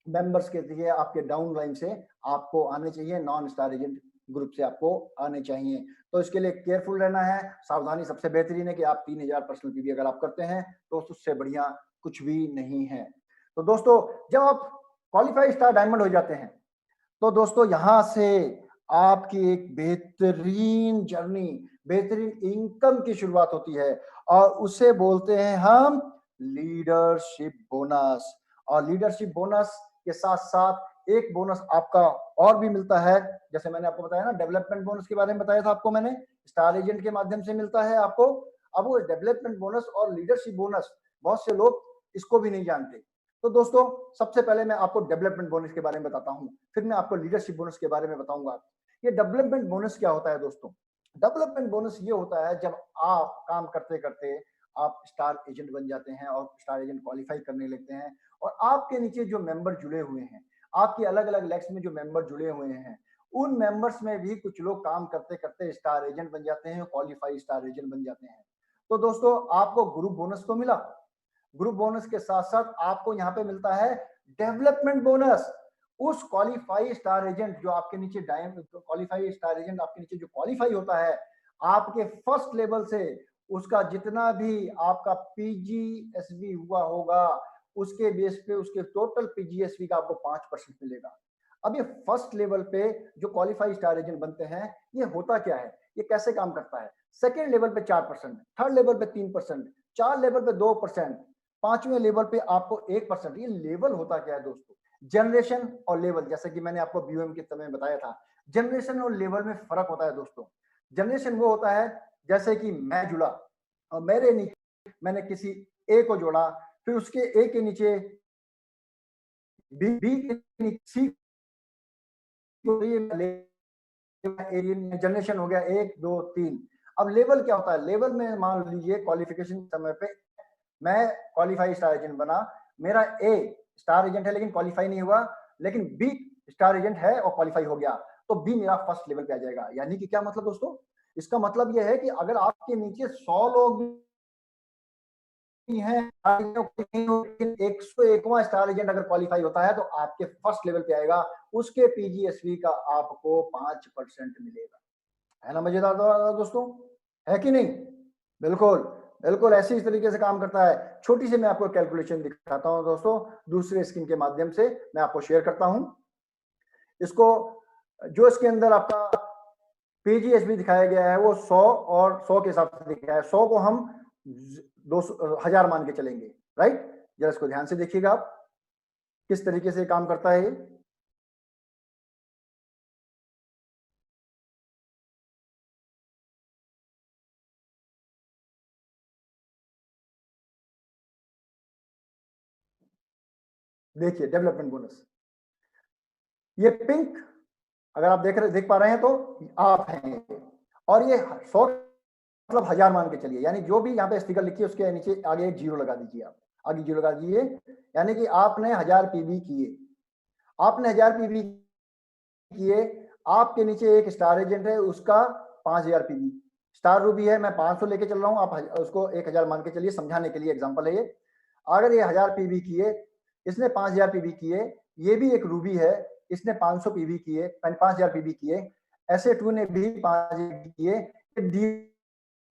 मेंबर्स के लिए आपके डाउन लाइन से आपको आने चाहिए, नॉन स्टार एजेंट ग्रुप से आपको आने चाहिए। तो इसके लिए केयरफुल रहना है, सावधानी सबसे बेहतरीन है कि आप 3,000 पर्सनल पीबी अगर आप करते हैं तो उससे बढ़िया कुछ भी नहीं है। तो दोस्तों, जब आप क्वालिफाइड स्टार डायमंड हो जाते हैं, तो दोस्तों यहां से आपकी एक बेहतरीन जर्नी, बेहतरीन इनकम की शुरुआत होती है और उसे बोलते हैं हम लीडरशिप बोनस। और लीडरशिप बोनस के साथ साथ एक बोनस आपका और भी मिलता है, जैसे मैंने आपको बताया ना, डेवलपमेंट बोनस के बारे में बताया था आपको मैंने, स्टार एजेंट के माध्यम से मिलता है आपको। अब वो डेवलपमेंट बोनस और लीडरशिप बोनस बहुत से लोग इसको भी नहीं जानते। तो दोस्तों, सबसे पहले मैं आपको डेवलपमेंट बोनस के बारे में बताता हूं, फिर मैं आपको लीडरशिप बोनस के बारे में बताऊंगा। ये डेवलपमेंट बोनस क्या होता है दोस्तों? डेवलपमेंट बोनस ये होता है जब आप काम करते करते आप स्टार एजेंट बन जाते हैं और स्टार एजेंट क्वालिफाई करने लगते हैं, और आपके नीचे जो मेंबर जुड़े हुए हैं, आपकी अलग अलग लेग्स में जो मेंबर जुड़े हुए हैं, उन मेंबर्स में भी कुछ लोग काम करते करते स्टार एजेंट बन जाते हैं, क्वालिफाई स्टार एजेंट बन जाते हैं। तो दोस्तों, आपको ग्रुप बोनस तो मिला, ग्रुप बोनस के साथ साथ आपको यहाँ पे मिलता है डेवलपमेंट बोनस। उस क्वालिफाई स्टार एजेंट जो आपके नीचे क्वालिफाई स्टार एजेंट आपके नीचे जो क्वालिफाई होता है, आपके फर्स्ट लेवल से उसका जितना भी आपका पीजीएसबी हुआ होगा, उसके बेस पे उसके टोटल पीजीएसबी का आपको 5% मिलेगा। अब ये फर्स्ट लेवल पे जो क्वालिफाई स्टार एजेंट बनते हैं, ये होता क्या है, ये कैसे काम करता है? सेकेंड लेवल पे 4%, थर्ड लेवल पे 3%, चार लेवल पे 2%, पांचवें लेवल पे आपको 1%। ये लेवल होता क्या है दोस्तों? जनरेशन और लेवल, जैसे कि मैंने आपको बीओएम के समय बताया था, जनरेशन और लेवल में फर्क होता है दोस्तों। जनरेशन वो होता है जैसे कि मैं जुड़ा और मेरे नीचे मैंने किसी ए को जोड़ा, फिर उसके ए के नीचे बी के नीचे सी, जनरेशन हो गया 1 2 3। अब लेवल क्या होता है? लेवल में मान लीजिए क्वालिफिकेशन समय पे मैं क्वालिफाई स्टार एजेंट बना, मेरा ए स्टार एजेंट है लेकिन क्वालिफाई नहीं हुआ, लेकिन बी स्टार एजेंट है और क्वालिफाई हो गया, तो बी मेरा फर्स्ट लेवल पे आ जाएगा। यानी कि क्या मतलब दोस्तों? इसका मतलब यह है कि अगर आपके नीचे 100 लोग हैं, 101वां स्टार एजेंट अगर क्वालिफाई होता है तो आपके फर्स्ट लेवल पे आएगा, उसके पीजीएसवी का आपको 5% मिलेगा। है ना मजेदार दोस्तों? है कि नहीं? बिल्कुल, बिल्कुल ऐसे इस तरीके से काम करता है। छोटी सी मैं आपको कैलकुलेशन दिखाता हूं दोस्तों, दूसरे स्क्रीन के माध्यम से मैं आपको शेयर करता हूं इसको। जो इसके अंदर आपका पीजीएसबी दिखाया गया है वो 100 और 100 के हिसाब से दिखाया है। 100 को हम 200 1000 मान के चलेंगे, राइट? जरा इसको ध्यान से देखिएगा आप, किस तरीके से काम करता है ये। देखिए डेवलपमेंट बोनस, ये पिंक अगर आप देख पा रहे हैं तो आप हैं, और ये 100 मतलब 1000 मान के चलिए, यानी जो भी यहाँ पे स्टिकर लिखिए उसके नीचे आगे एक जीरो लगा दीजिए, आप आगे जीरो लगा दीजिए, यानी कि आपने 1000 पीवी किए, आपने 1000 पीवी किए, आपके नीचे एक स्टार एजेंट है उसका 5000 पीवी, स्टार रूबी है, मैं 500 लेके चल रहा हूँ, आप उसको 1000 मान के चलिए, समझाने के लिए एग्जांपल है ये। अगर ये 1000 पीवी किए, इसने 5000 पीवी किए, ये भी एक रूबी है, इसने 500 पीवी किए, 5000 पीवी किए, ऐसे टू ने भी 5000 किए,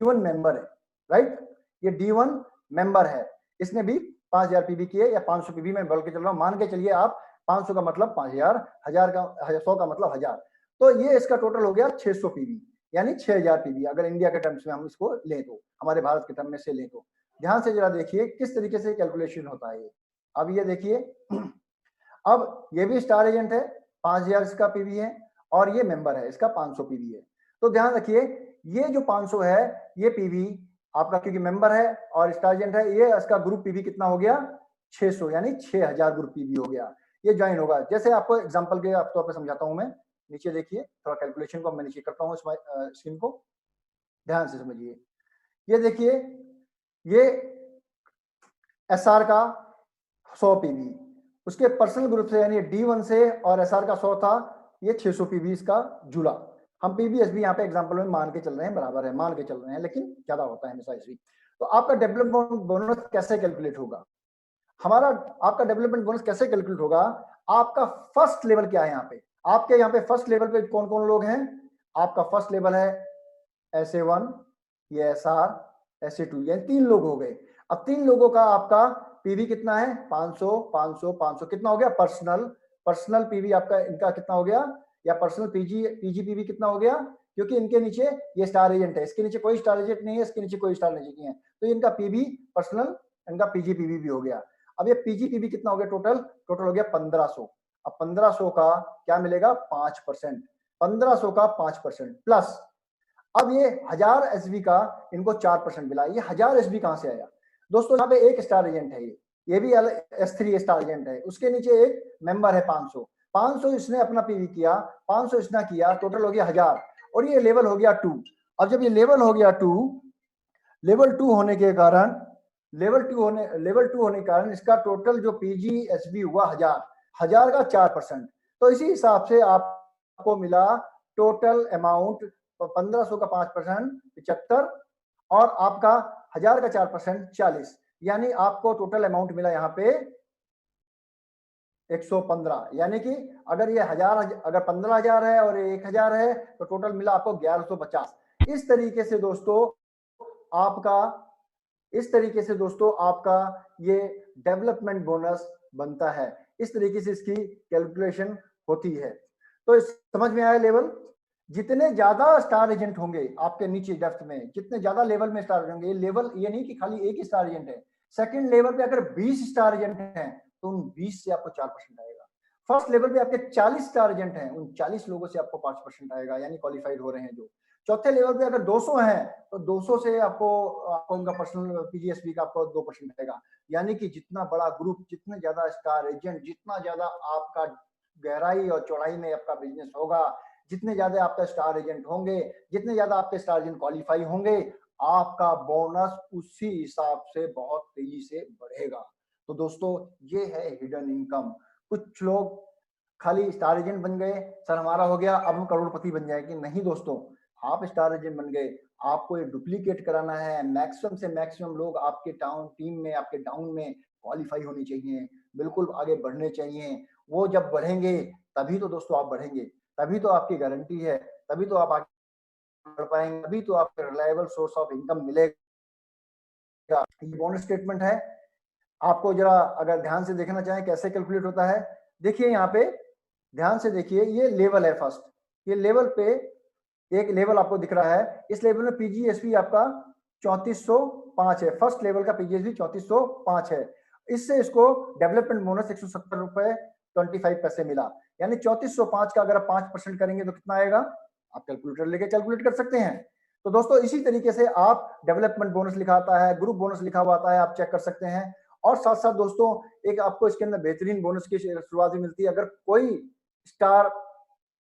डी1 मेंबर है, राइट? ये डी1 मेंबर है, इसने भी 5000 पीवी किए या 500 पीवी में बोल के चल रहा हूं, मान के चलिए आप 500 का मतलब 5000, 1000 का 100 का मतलब 1000, तो ये इसका टोटल हो गया 600 पीवी, यानी 6000 पीवी अगर इंडिया के टर्म्स में हम इसको लें तो, हमारे भारत के टर्म में से लें तो। ध्यान से जरा देखिए किस तरीके से कैलकुलेशन होता है ये। अब ये देखिए, अब ये भी स्टार एजेंट है, 5000 इसका पीवी है, और ये मेंबर है, इसका 500 पीवी है। तो ध्यान रखिए, ये जो 500 है ये पीवी आपका, क्योंकि मेंबर है और स्टार एजेंट है, ये इसका ग्रुप पीवी कितना हो गया? 600, यानी 6000 ग्रुप पीवी हो गया, ये ज्वाइन होगा। जैसे आपको एग्जांपल के तौर पर समझाता हूं मैं, नीचे देखिए थोड़ा कैलकुलेशन को मैं नीचे करता हूं स्क्रीन को, ध्यान से समझिए। ये देखिए, ये एसआर का 100 पीवी, उसके पर्सनल ग्रुप से यानी डी1 से और एसआर का 100 था, ये 600 पीवी इसका जुड़ा। हम पीबीएसबी यहाँ पे एग्जांपल में मान के चल रहे हैं, बराबर है, मान के चल रहे हैं, लेकिन ज्यादा होता है हमेशा इसमें। तो आपका डेवलपमेंट बोनस कैसे कैलकुलेट होगा? हमारा आपका डेवलपमेंट बोनस कैसे कैलकुलेट होगा? आपका फर्स्ट लेवल क्या है यहाँ पे? आपके यहाँ पे फर्स्ट लेवल पे कौन कौन लोग हैं? आपका फर्स्ट लेवल है SA1, ये एसआर, SA2, ये 3 लोग हो गए। अब 3 लोगों का आपका पीवी कितना है? 500 500 500, कितना हो गया? पर्सनल पीवी आपका इनका कितना हो गया? या पर्सनल पीजीपीवी कितना हो गया, क्योंकि इनके नीचे ये स्टार एजेंट है, इसके नीचे कोई स्टार एजेंट नहीं है, इसके नीचे कोई स्टार एजेंट नहीं है, तो इनका पीबी पर्सनल, इनका पीजीपीवी भी हो गया। अब ये पीजीपीवी कितना हो गया, टोटल हो गया 1500। अब 1500 का क्या मिलेगा, 5%, 1500 का 5% प्लस अब ये 1000 एसबी का इनको 4% मिला। ये 1000 एसबी कहां से आया दोस्तों, यहाँ पे एक स्टार एजेंट है, ये भी S3 स्टार एजेंट है, उसके नीचे एक मेंबर है 500, 500 इसने अपना पीवी किया, 500 इसने किया, टोटल हो गया 1000, और ये लेवल हो गया 2। अब जब ये लेवल हो गया 2, लेवल 2 होने के कारण लेवल 2 होने के कारण इसका टोटल जो पीजीएसबी हुआ 1000 का 4%। तो इसी हिसाब से आपको मिला टोटल अमाउंट 1500 का 5% 75, और आपका 1000 का 4% 40, यानी आपको टोटल अमाउंट मिला यहाँ पे 115। यानी कि अगर ये 1000 अगर 15000 है और 1000 है तो टोटल मिला आपको 1150। इस तरीके से दोस्तों आपका ये डेवलपमेंट बोनस बनता है। इस तरीके से इसकी कैलकुलेशन होती है। तो समझ में आया लेवल, जितने ज्यादा स्टार एजेंट होंगे आपके नीचे डेप्थ में, जितने ज्यादा लेवल में स्टार होंगे, लेवल ये नहीं कि खाली एक ही स्टार एजेंट है, सेकंड लेवल पे अगर 20 स्टार एजेंट हैं तो उन 20 से आपको 4% आएगा। फर्स्ट लेवल पे आपके 40 स्टार एजेंट हैं, उन 40 लोगों से आपको 5% आएगा, यानी क्वालिफाइड हो रहे हैं जो। चौथे लेवल पे अगर 200 हैं तो 200 से आपको उनका पर्सनल पीजीएसबी का आपको 2% आएगा। यानी कि जितना बड़ा ग्रुप, जितने ज्यादा स्टार एजेंट, जितना ज्यादा आपका गहराई और चौड़ाई में आपका बिजनेस होगा, जितने ज्यादा आपके स्टार एजेंट होंगे, जितने ज्यादा आपके स्टार एजेंट क्वालिफाई होंगे, आपका बोनस उसी हिसाब से बहुत तेजी से बढ़ेगा। तो दोस्तों ये है हिडन इनकम। कुछ लोग खाली स्टार एजेंट बन गए, सर हमारा हो गया अब हम करोड़पति बन जाएंगे। नहीं दोस्तों, आप स्टार एजेंट बन गए, आपको ये डुप्लीकेट कराना है। मैक्सिमम से मैक्सिमम लोग आपके टीम में, आपके डाउन में क्वालिफाई होने चाहिए, बिल्कुल आगे बढ़ने चाहिए। वो जब बढ़ेंगे तभी तो दोस्तों आप बढ़ेंगे, तभी तो आपकी गारंटी है, तभी तो आप आगे बढ़ पाएंगे, तभी तो आपको रिलायबल सोर्स ऑफ इनकम मिलेगा। ये बोनस स्टेटमेंट है, आपको जरा अगर ध्यान से देखना चाहें कैसे कैलकुलेट होता है, देखिए यहाँ पे ध्यान से देखिए, ये लेवल है फर्स्ट, ये लेवल पे एक लेवल आपको दिख रहा है, इस लेवल में पीजीएसपी आपका 3405 है, फर्स्ट लेवल का पीजीएसपी 3405 है। इससे इसको डेवलपमेंट बोनस 170 रुपए 25 पैसे मिला, यानी 3405 का अगर आप 5% करेंगे तो कितना आएगा, आप कैलकुलेटर लेके कैलकुलेट कर सकते हैं। तो दोस्तों इसी तरीके से आप डेवलपमेंट बोनस लिखा आता है, ग्रुप बोनस लिखा हुआ आता है, आप चेक कर सकते हैं। और साथ साथ दोस्तों एक आपको इसके अंदर बेहतरीन बोनस की शुरुआत भी मिलती है। अगर कोई स्टार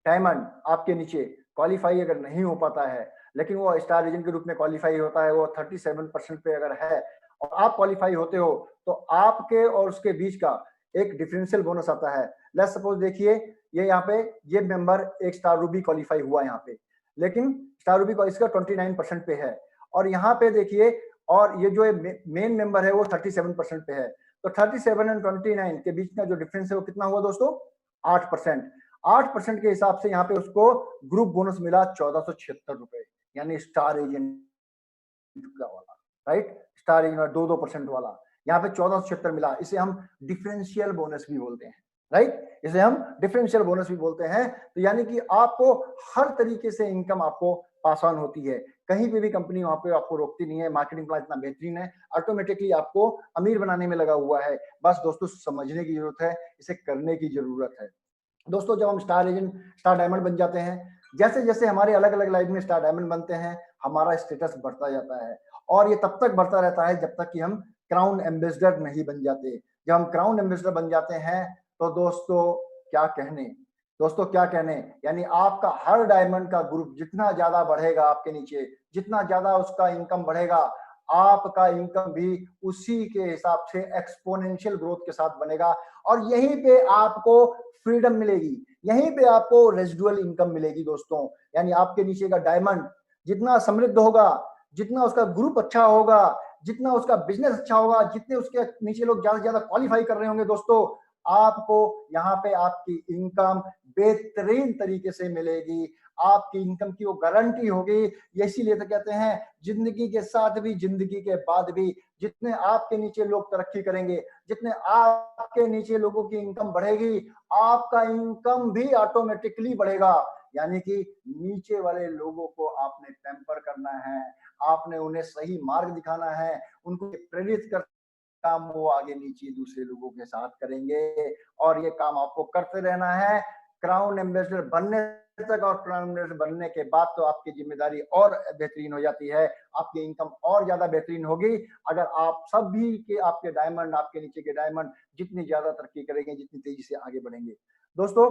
डायमंड आपके नीचे क्वालिफाई अगर नहीं हो पाता है, लेकिन वो स्टार एजेंट के रूप में क्वालिफाई होता है, वो 37% पे अगर है और आप क्वालिफाई होते हो, तो आपके और उसके बीच का एक डिफरेंशियल बोनस आता है। लेट्स सपोज देखिए, ये यहाँ पे ये मेंबर एक स्टार रूबी क्वालिफाई हुआ यहाँ पे, लेकिन स्टार रूबी का इसका 29% पे है, और यहाँ पे देखिए, और ये जो मेन मेंबर है वो 37% पे है। तो 37 एंड 29 के बीच का जो डिफरेंस है वो कितना हुआ दोस्तों, 8%। 8% के हिसाब से यहाँ पे उसको ग्रुप बोनस मिला 1476 रुपए, यानी स्टार एजेंट वाला, राइट, स्टार एजेंट 2% वाला, यहाँ पे 1476 मिला। इसे हम डिफरेंशियल बोनस भी बोलते हैं, राइट, इसे हम डिफरेंशियल बोनस भी बोलते हैं। तो यानी कि आपको हर तरीके से इनकम आपको पास ऑन होती है, कहीं पे भी कंपनी वहां पे आपको रोकती नहीं है। मार्केटिंग प्लान इतना बेहतरीन है, ऑटोमेटिकली आपको अमीर बनाने में लगा हुआ है। बस दोस्तों समझने की जरूरत है, इसे करने की जरूरत है। दोस्तों जब हम स्टार एजेंट, स्टार डायमंड बन जाते हैं, जैसे जैसे हमारे अलग अलग लाइफ में स्टार डायमंड बनते हैं, हमारा स्टेटस बढ़ता जाता है, और ये तब तक बढ़ता रहता है जब तक कि हम क्राउन एम्बेसडर नहीं बन जाते। जब हम क्राउन एम्बेसडर बन जाते हैं तो दोस्तों क्या कहने, यानी आपका हर डायमंड का ग्रुप जितना ज्यादा बढ़ेगा आपके नीचे, जितना ज्यादा उसका इनकम बढ़ेगा, आपका इनकम भी उसी के हिसाब से एक्सपोनेंशियल ग्रोथ के साथ बनेगा। और यहीं पे आपको फ्रीडम मिलेगी, यहीं पे आपको रेजिडुअल इनकम मिलेगी दोस्तों। यानी आपके नीचे का डायमंड जितना समृद्ध होगा, जितना उसका ग्रुप अच्छा होगा, जितना उसका बिजनेस अच्छा होगा, जितने उसके नीचे लोग ज्यादा से ज्यादा क्वालिफाई कर रहे होंगे दोस्तों, आपको यहाँ पे आपकी इनकम बेहतरीन तरीके से मिलेगी। आपकी इनकम की वो गारंटी होगी। इसीलिए तो कहते हैं जिंदगी के साथ भी जिंदगी के बाद भी जितने आपके नीचे लोग तरक्की करेंगे, जितने आपके नीचे लोगों की इनकम बढ़ेगी, आपका इनकम भी ऑटोमेटिकली बढ़ेगा। यानी कि नीचे वाले लोगों को आपने पैम्पर करना है, आपने उन्हें सही मार्ग दिखाना है, उनको प्रेरित कर काम वो आगे नीचे दूसरे लोगों के साथ करेंगे और ये काम आपको करते रहना है क्राउन एम्बेसडर बनने तक। और क्राउन एम्बेसडर बनने के बाद तो आपकी जिम्मेदारी और बेहतरीन हो जाती है, आपकी इनकम और ज्यादा बेहतरीन होगी अगर आप सभी के आपके डायमंड, आपके नीचे के डायमंड जितनी ज्यादा तरक्की करेंगे, जितनी तेजी से आगे बढ़ेंगे। दोस्तों,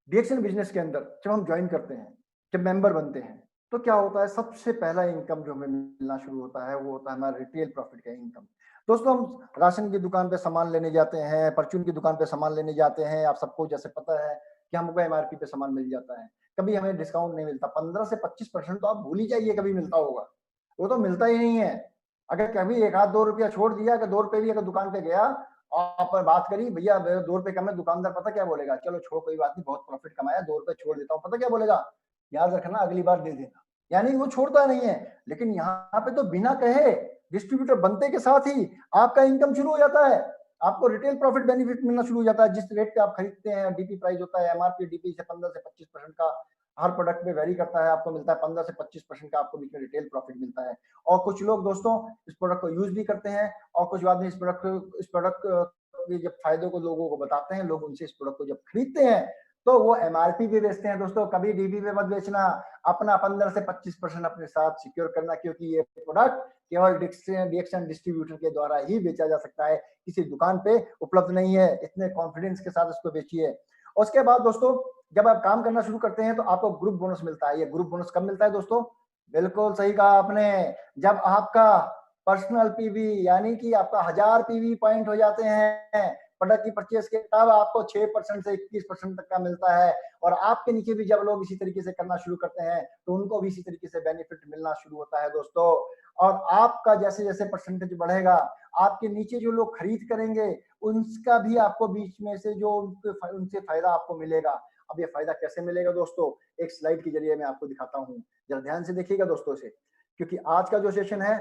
डीएक्सएन बिजनेस के अंदर जब हम ज्वाइन करते हैं, जब मेंबर बनते हैं, तो क्या होता है, सबसे पहला इनकम जो हमें मिलना शुरू होता है वो होता है हमारा रिटेल प्रॉफिट का इनकम। दोस्तों, हम राशन की दुकान पे सामान लेने जाते हैं, परचून की दुकान पे सामान लेने जाते हैं, आप सबको जैसे पता है कि हमको एमआरपी पे सामान मिल जाता है, कभी हमें डिस्काउंट नहीं मिलता। 15 से 25% तो आप भूल ही जाइए कभी मिलता होगा, वो तो मिलता ही नहीं है। अगर कभी एक आध 2 रुपया छोड़ दिया, अगर 2 रुपये भी अगर दुकान पे गया आप बात करी, भैया 2 रुपए कम है, दुकानदार पता क्या बोलेगा, चलो छोड़ो कोई बात नहीं, बहुत प्रॉफिट कमाया, 2 रुपए छोड़ देता हूँ। पता क्या बोलेगा, याद रखना अगली बार दे देना। यानी वो छोड़ता नहीं है। लेकिन यहाँ पे तो बिना कहे डिस्ट्रीब्यूटर बनते के साथ ही आपका इनकम शुरू हो जाता है, आपको रिटेल प्रॉफिट बेनिफिट मिलना शुरू हो जाता है। जिस रेट पे आप खरीदते हैं, डीपी प्राइस होता है, एमआरपी डीपी से 15 से 25% का हर प्रोडक्ट में वेरी करता है, आपको मिलता है 15 से 25% का आपको बीच में रिटेल प्रॉफिट मिलता है। और कुछ लोग दोस्तों इस प्रोडक्ट को यूज भी करते हैं और कुछ बाद में इस प्रोडक्ट के जब फायदों को लोगों को बताते हैं, लोग उनसे इस प्रोडक्ट को जब खरीदते हैं तो वो एमआरपी पे बेचते हैं। दोस्तों, कभी डीबी पे मत बेचना, अपना 15 से 25% अपने साथ सिक्योर करना, क्योंकि ये प्रोडक्ट केवल डीएक्सएन डिस्ट्रीब्यूटर के द्वारा ही बेचा जा सकता है, किसी दुकान पे उपलब्ध नहीं है। इतने कॉन्फिडेंस के साथ इसको बेचिए। उसके बाद दोस्तों, जब आप काम करना शुरू करते हैं तो आपको ग्रुप बोनस मिलता है। ये ग्रुप बोनस कब मिलता है दोस्तों? बिल्कुल सही कहा आपने, जब आपका पर्सनल पीवी यानी कि आपका 1000 पीवी पॉइंट हो जाते हैं प्रोडक्ट की परचेस के, तब आपको 6% से 21% तक का मिलता है। और आपके नीचे भी जब लोग इसी तरीके से करना शुरू करते हैं तो उनको भी इसी तरीके से बेनिफिट मिलना शुरू होता है दोस्तों। और आपका जैसे जैसे परसेंटेज बढ़ेगा, आपके नीचे जो लोग खरीद करेंगे उनका भी आपको बीच में से जो उनसे फायदा आपको मिलेगा। अब ये फायदा कैसे मिलेगा दोस्तों, एक स्लाइड के जरिए मैं आपको दिखाता हूँ, जरा ध्यान से देखिएगा दोस्तों से, क्योंकि आज का जो सेशन है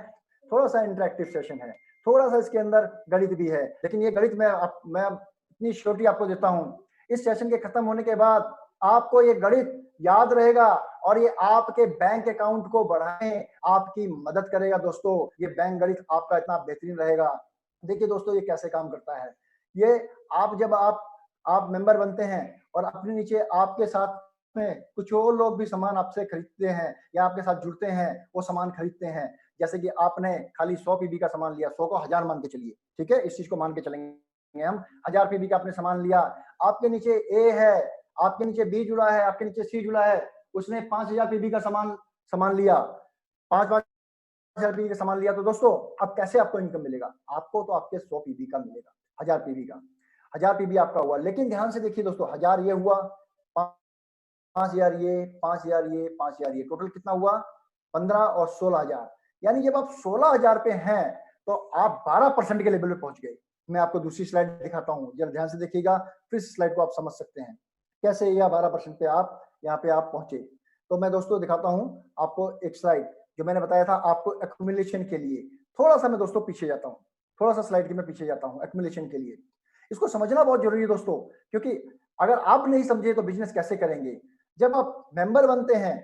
थोड़ा सा इंटरेक्टिव सेशन है, थोड़ा सा इसके अंदर गणित भी है। लेकिन ये गणित मैं इतनी श्योरिटी आपको देता हूँ, इस सेशन के खत्म होने के बाद आपको ये गणित याद रहेगा और ये आपके बैंक अकाउंट को बढ़ाने आपकी मदद करेगा दोस्तों। ये बैंक गणित आपका इतना बेहतरीन रहेगा। देखिए दोस्तों, ये कैसे काम करता है। ये जब आप मेंबर बनते हैं और अपने नीचे आपके साथ में कुछ और लोग भी सामान आपसे खरीदते हैं या आपके साथ जुड़ते हैं, वो सामान खरीदते हैं। जैसे कि आपने खाली 100 पीबी का सामान लिया, 100 को 1000 मान के चलिए, ठीक है, इस चीज को मान के चलेंगे हम। 1000 पीबी का आपने सामान लिया, आपके नीचे ए है, आपके नीचे बी जुड़ा है, आपके नीचे सी जुड़ा है, उसने 5000 पीबी का सामान लिया, 5000 पीबी का सामान लिया। तो दोस्तों, अब कैसे आपको इनकम मिलेगा? आपको तो आपके 100 पीबी का मिलेगा, 1000 पीबी का, 1000 पीबी आपका हुआ। लेकिन ध्यान से देखिए दोस्तों, 1000 ये हुआ, 5000 ये, 5000 ये, 5000 ये, टोटल कितना हुआ? 15 और 16000। यानी जब आप 16000 पे हैं तो आप 12% के लेवल पे पहुंच गए। मैं आपको दूसरी स्लाइड दिखाता हूं, जरा ध्यान से देखिएगा, फिर इस स्लाइड को आप समझ सकते हैं कैसे यह 12% पे आप यहाँ पे आप पहुंचे। तो मैं दोस्तों दिखाता हूं आपको एक स्लाइड, जो मैंने बताया था आपको एक्यूमुलेशन के लिए। थोड़ा सा मैं दोस्तों पीछे जाता हूँ, थोड़ा सा स्लाइड के मैं पीछे जाता हूँ एक्यूमुलेशन के लिए। इसको समझना बहुत जरूरी है दोस्तों, क्योंकि अगर आप नहीं समझे तो बिजनेस कैसे करेंगे। जब आप मेंबर बनते हैं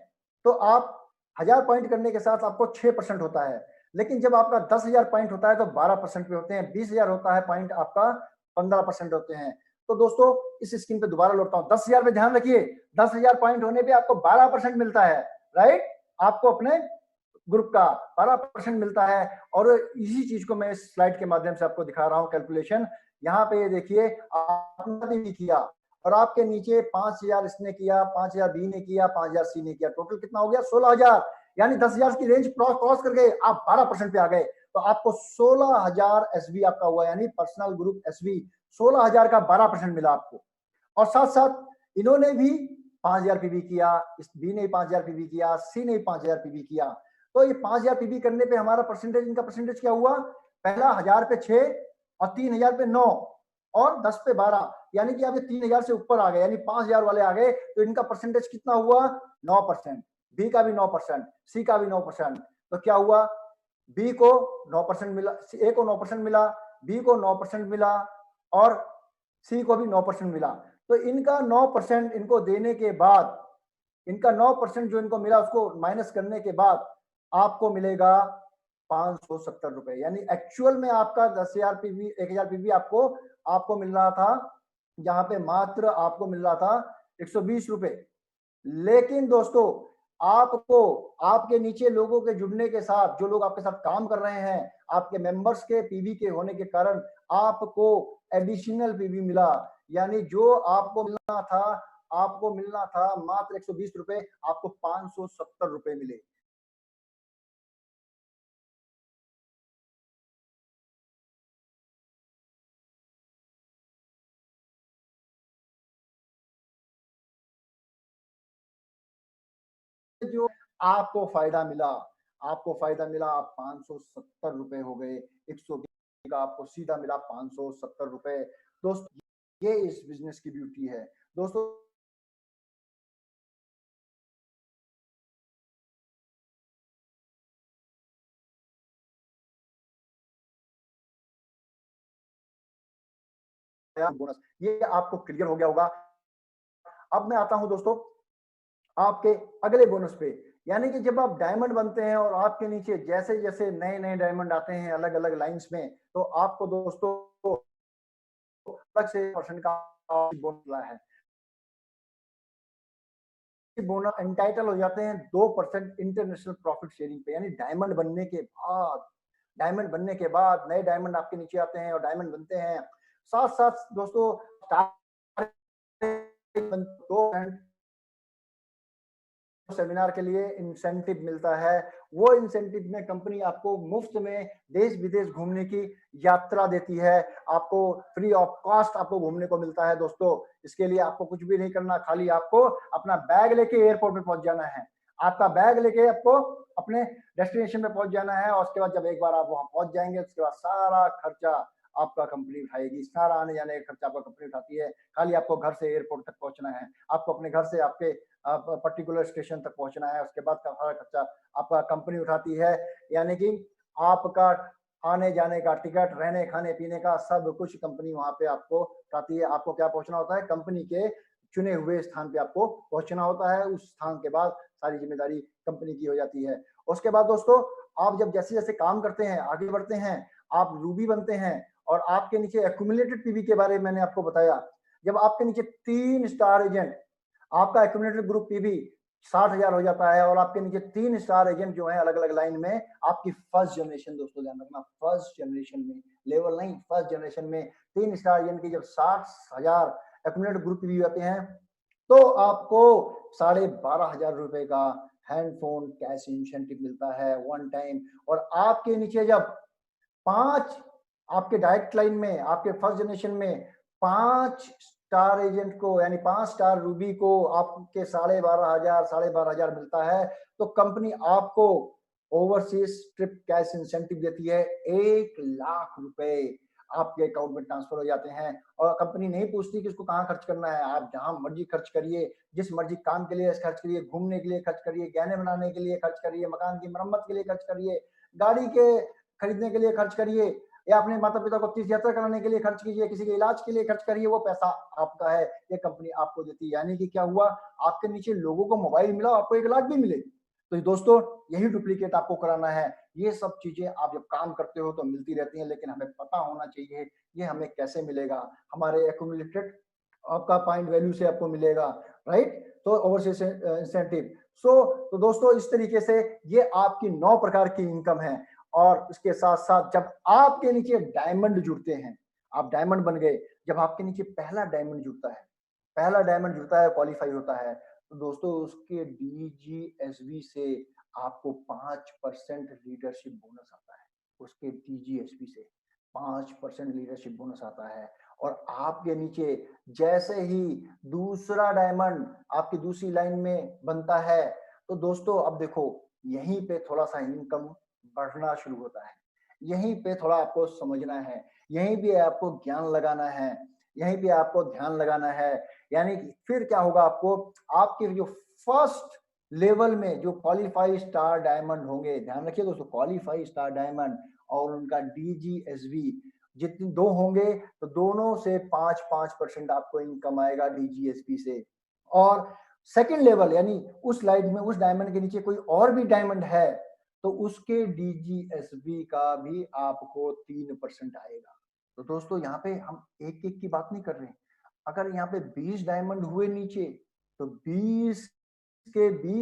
तो आप 1000 पॉइंट करने के साथ आपको 6% होता है, लेकिन जब आपका 10,000 पॉइंट होता है तो 12% पे होते हैं, 20,000 होता है पॉइंट आपका 15% होते हैं। तो दोस्तों, इस स्क्रीन पे दोबारा लौटता हूं, 10,000 पे ध्यान रखिए, 10,000 पॉइंट होने पे आपको 12% मिलता है, राइट? आपको अपने ग्रुप का 12% मिलता है। और इसी चीज को मैं इस स्लाइड के माध्यम से आपको दिखा रहा हूं, कैलकुलेशन। यहाँ पे ये देखिए, आपने भी किया और आपके नीचे 5000 इसने किया, 5000 बी ने किया, 5000 सी ने किया, टोटल कितना हो गया? 16000। यानी 10,000 की रेंज क्रॉस कर गए, आप 12% पे आ गए, तो आपको 16000 एसबी आपका हुआ, यानी पर्सनल ग्रुप एसबी 16000 का 12% मिला आपको। और साथ साथ इन्होंने भी 5000 पीबी किया, इस बी ने 5000 पीबी किया, सी ने 5000 पीबी किया। तो ये 5000 पीबी करने पे हमारा परसेंटेज, इनका परसेंटेज क्या हुआ? पहला 1000 पे 6 और 3000 पे 9 और 10 पे 12, यानी कि आप ये 3000 से ऊपर आ गए, यानी 5000 वाले आ गए, तो इनका परसेंटेज कितना हुआ? 9%। बी का भी 9%, सी का भी 9%। तो क्या हुआ? बी को 9% मिला, ए को 9% मिला, बी को 9% मिला और सी को भी 9% मिला। तो इनका 9% इनको देने के बाद, इनका 9% जो इनको मिला उसको माइनस करने के बाद आपको मिलेगा 570 रुपए। यानी एक्चुअल में आपका 10,000 पीवी, 1,000 पीवी आपको आपको मिल रहा था, जहां पे मात्र आपको मिल रहा था 120 रुपए। लेकिन दोस्तों, आपको आपके नीचे लोगों के जुड़ने के साथ, जो लोग आपके साथ काम कर रहे हैं, आपके मेंबर्स के पीवी के होने के कारण आपको एडिशनल पीवी मिला। यानी जो आपको मिलना था मात्र 120 रुपए, आपको 570 रुपए मिले। जो आपको फायदा मिला, आप 570 रुपए हो गए। 120 का आपको सीधा मिला 570 रुपए। दोस्तों, ये इस बिजनेस की ब्यूटी है। दोस्तों, बोनस ये आपको क्लियर हो गया होगा। अब मैं आता हूं दोस्तों आपके अगले बोनस पे। यानी कि जब आप डायमंड बनते हैं और आपके नीचे जैसे जैसे नए नए डायमंड आते हैं अलग अलग लाइंस में, तो आपको दोस्तों अलग से परसेंट का बोनस है। बोनस एंटाइटल हो जाते हैं 2% इंटरनेशनल प्रॉफिट शेयरिंग पे। यानी डायमंड बनने के बाद नए डायमंड आपके नीचे आते हैं और डायमंड बनते हैं, साथ साथ दोस्तों 2% सेमिनार के लिए इंसेंटिव मिलता है। वो इंसेंटिव में कंपनी आपको मुफ्त में देश विदेश घूमने की यात्रा देती है। आपको फ्री ऑफ कॉस्ट आपको घूमने को मिलता है। दोस्तों, इसके लिए आपको कुछ भी नहीं करना, खाली आपको अपना बैग लेके एयरपोर्ट पे पहुंच जाना है। आपका बैग लेके आपको अपने डेस्टिनेशन पे पहुंच जाना है, और उसके बाद जब एक बार आप वहां पहुंच जाएंगे, उसके बाद सारा खर्चा आपका कंपनी उठाएगी। सारा आने जाने का खर्चा आपका कंपनी उठाती है। खाली आपको घर से एयरपोर्ट तक पहुंचना है, आपको अपने घर से आपके पर्टिकुलर स्टेशन तक पहुंचना है। उसके बाद का सारा खर्चा आपका कंपनी उठाती है। यानी कि आपका आने जाने का टिकट, रहने खाने पीने का सब कुछ कंपनी वहां पे आपको उठाती है। आपको क्या पहुंचना होता है? कंपनी के चुने हुए स्थान पे आपको पहुंचना होता है। उस स्थान के बाद सारी जिम्मेदारी कंपनी की हो जाती है। उसके बाद दोस्तों, आप जब जैसे जैसे काम करते हैं, आगे बढ़ते हैं, आप रूबी बनते हैं, और आपके नीचे एक्यूमुलेटेड पीवी के बारे में मैंने आपको बताया। जब आपके नीचे 3 स्टार एजेंट, आपका एक्यूमुलेटेड ग्रुप पीवी 60,000 हो जाता है, और आपके नीचे 3 स्टार एजेंट जो है अलग अलग लाइन में, आपकी फर्स्ट जनरेशन, दोस्तों ध्यान रखना, फर्स्ट जनरेशन में, लेवल नहीं, फर्स्ट जनरेशन में 3 स्टार एजेंट की जब 60,000 एक्यूमुलेटेड ग्रुप पीवी होते हैं, तो आपको 12,500 रुपए का हैंडफोन कैश इंसेंटिव मिलता है वन टाइम। और आपके नीचे जब 5, आपके डायरेक्ट लाइन में, आपके फर्स्ट जनरेशन में 5 स्टार एजेंट को, यानी 5 स्टार रूबी को आपके 12,500 मिलता है, तो कंपनी आपको ओवरसीज ट्रिप कैश इंसेंटिव देती है। 1,00,000 रुपए आपके अकाउंट में ट्रांसफर हो जाते हैं। और कंपनी नहीं पूछती कि उसको कहाँ खर्च करना है, आप जहां मर्जी खर्च करिए, जिस मर्जी काम के लिए खर्च करिए, घूमने के लिए खर्च करिए, गहने बनाने के लिए खर्च करिए, मकान की मरम्मत के लिए खर्च करिए, गाड़ी के खरीदने के लिए खर्च करिए, या अपने माता पिता को तीर्थ यात्रा कराने के लिए खर्च कीजिए, किसी के इलाज के लिए खर्च करिए, वो पैसा आपका है, ये कंपनी आपको देती है। यानी कि क्या हुआ? आपके नीचे लोगों को मोबाइल मिला, आपको 1,00,000 भी मिले। तो दोस्तों, यही डुप्लीकेट आपको कराना है। ये सब चीजें आप जब काम करते हो तो मिलती रहती हैं, लेकिन हमें पता होना चाहिए ये हमें कैसे मिलेगा। हमारे एक्यूमुलेटेड आपका पॉइंट वैल्यू से आपको मिलेगा, राइट? तो ओवरसीज इंसेंटिव। तो दोस्तों, इस तरीके से ये आपकी 9 प्रकार की इनकम है। और इसके साथ साथ जब आपके नीचे डायमंड जुड़ते हैं, आप डायमंड बन गए, जब आपके नीचे पहला डायमंड जुड़ता है, क्वालिफाई होता है, तो दोस्तों उसके डीजीएसबी से आपको 5% लीडरशिप बोनस आता है। उसके डीजीएसबी से 5% लीडरशिप बोनस आता है। और आपके नीचे जैसे ही दूसरा डायमंड आपकी दूसरी लाइन में बनता है, तो दोस्तों अब देखो, यहीं पे थोड़ा सा इनकम बढ़ना शुरू होता है। यहीं पे थोड़ा आपको समझना है, यहीं भी आपको ज्ञान लगाना है। यहीं पे आपको ध्यान लगाना है। यानी कि फिर क्या होगा, आपको आपके जो फर्स्ट लेवल में जो क्वालिफाई स्टार डायमंड होंगे, ध्यान रखिए दोस्तों, क्वालिफाई स्टार डायमंड और उनका डीजीएसबी जितने दो होंगे तो दोनों से 5-5% आपको इनकम आएगा डीजीएसपी से। और सेकंड लेवल यानी उस लाइट में उस डायमंड के नीचे कोई और भी डायमंड है तो उसके डीजीएसबी का भी आपको 3% आएगा। तो दोस्तों यहाँ पे हम एक एक की बात नहीं कर रहे हैं। अगर यहाँ पे 20 डायमंड हुए नीचे तो 20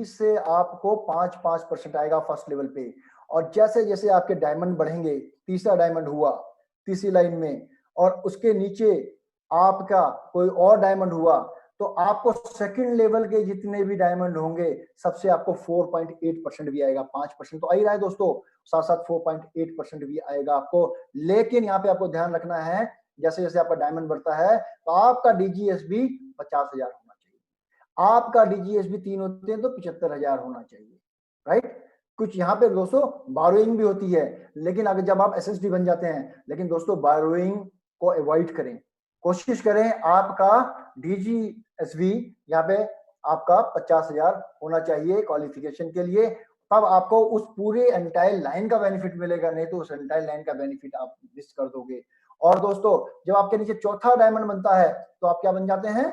से आपको 5-5% आएगा फर्स्ट लेवल पे। और जैसे जैसे आपके डायमंड बढ़ेंगे, तीसरा डायमंड हुआ तीसरी लाइन में और उसके नीचे आपका कोई और डायमंड हुआ तो आपको सेकंड लेवल के जितने भी डायमंड होंगे सबसे आपको 4.8% भी आएगा। 5% तो आ ही रहा है दोस्तों, साथ साथ 4.8% भी आएगा आपको। लेकिन यहाँ पे आपको ध्यान रखना है, जैसे जैसे आपका डायमंड बढ़ता है तो आपका डीजीएसबी 50,000 होना चाहिए। आपका डीजीएसबी 3 होते हैं तो 75,000 होना चाहिए, राइट। कुछ यहाँ पे दोस्तों बारोइंग भी होती है, लेकिन अगर जब आप एसएसडी बन जाते हैं, लेकिन दोस्तों बारोइंग को अवॉइड करें। कोशिश करें आपका डीजीएसबी यहाँ पे आपका 50,000 होना चाहिए क्वालिफिकेशन के लिए, तब आपको उस पूरे एंटायर लाइन का बेनिफिट मिलेगा, नहीं तो उस एंटायर लाइन का बेनिफिट आप मिस कर दोगे। और दोस्तों जब आपके नीचे चौथा डायमंड बनता है तो आप क्या बन जाते हैं,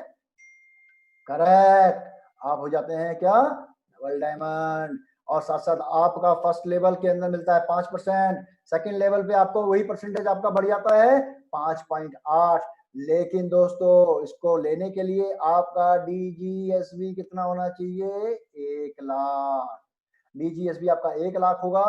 करेक्ट, आप हो जाते हैं क्या, डबल डायमंड। और साथ साथ आपका फर्स्ट लेवल के अंदर मिलता है 5%, सेकंड लेवल पे आपको वही परसेंटेज आपका बढ़ जाता है 5.8। लेकिन दोस्तों इसको लेने के लिए आपका डीजीएसबी कितना होना चाहिए, 1 लाख। डीजीएसबी आपका 1 लाख होगा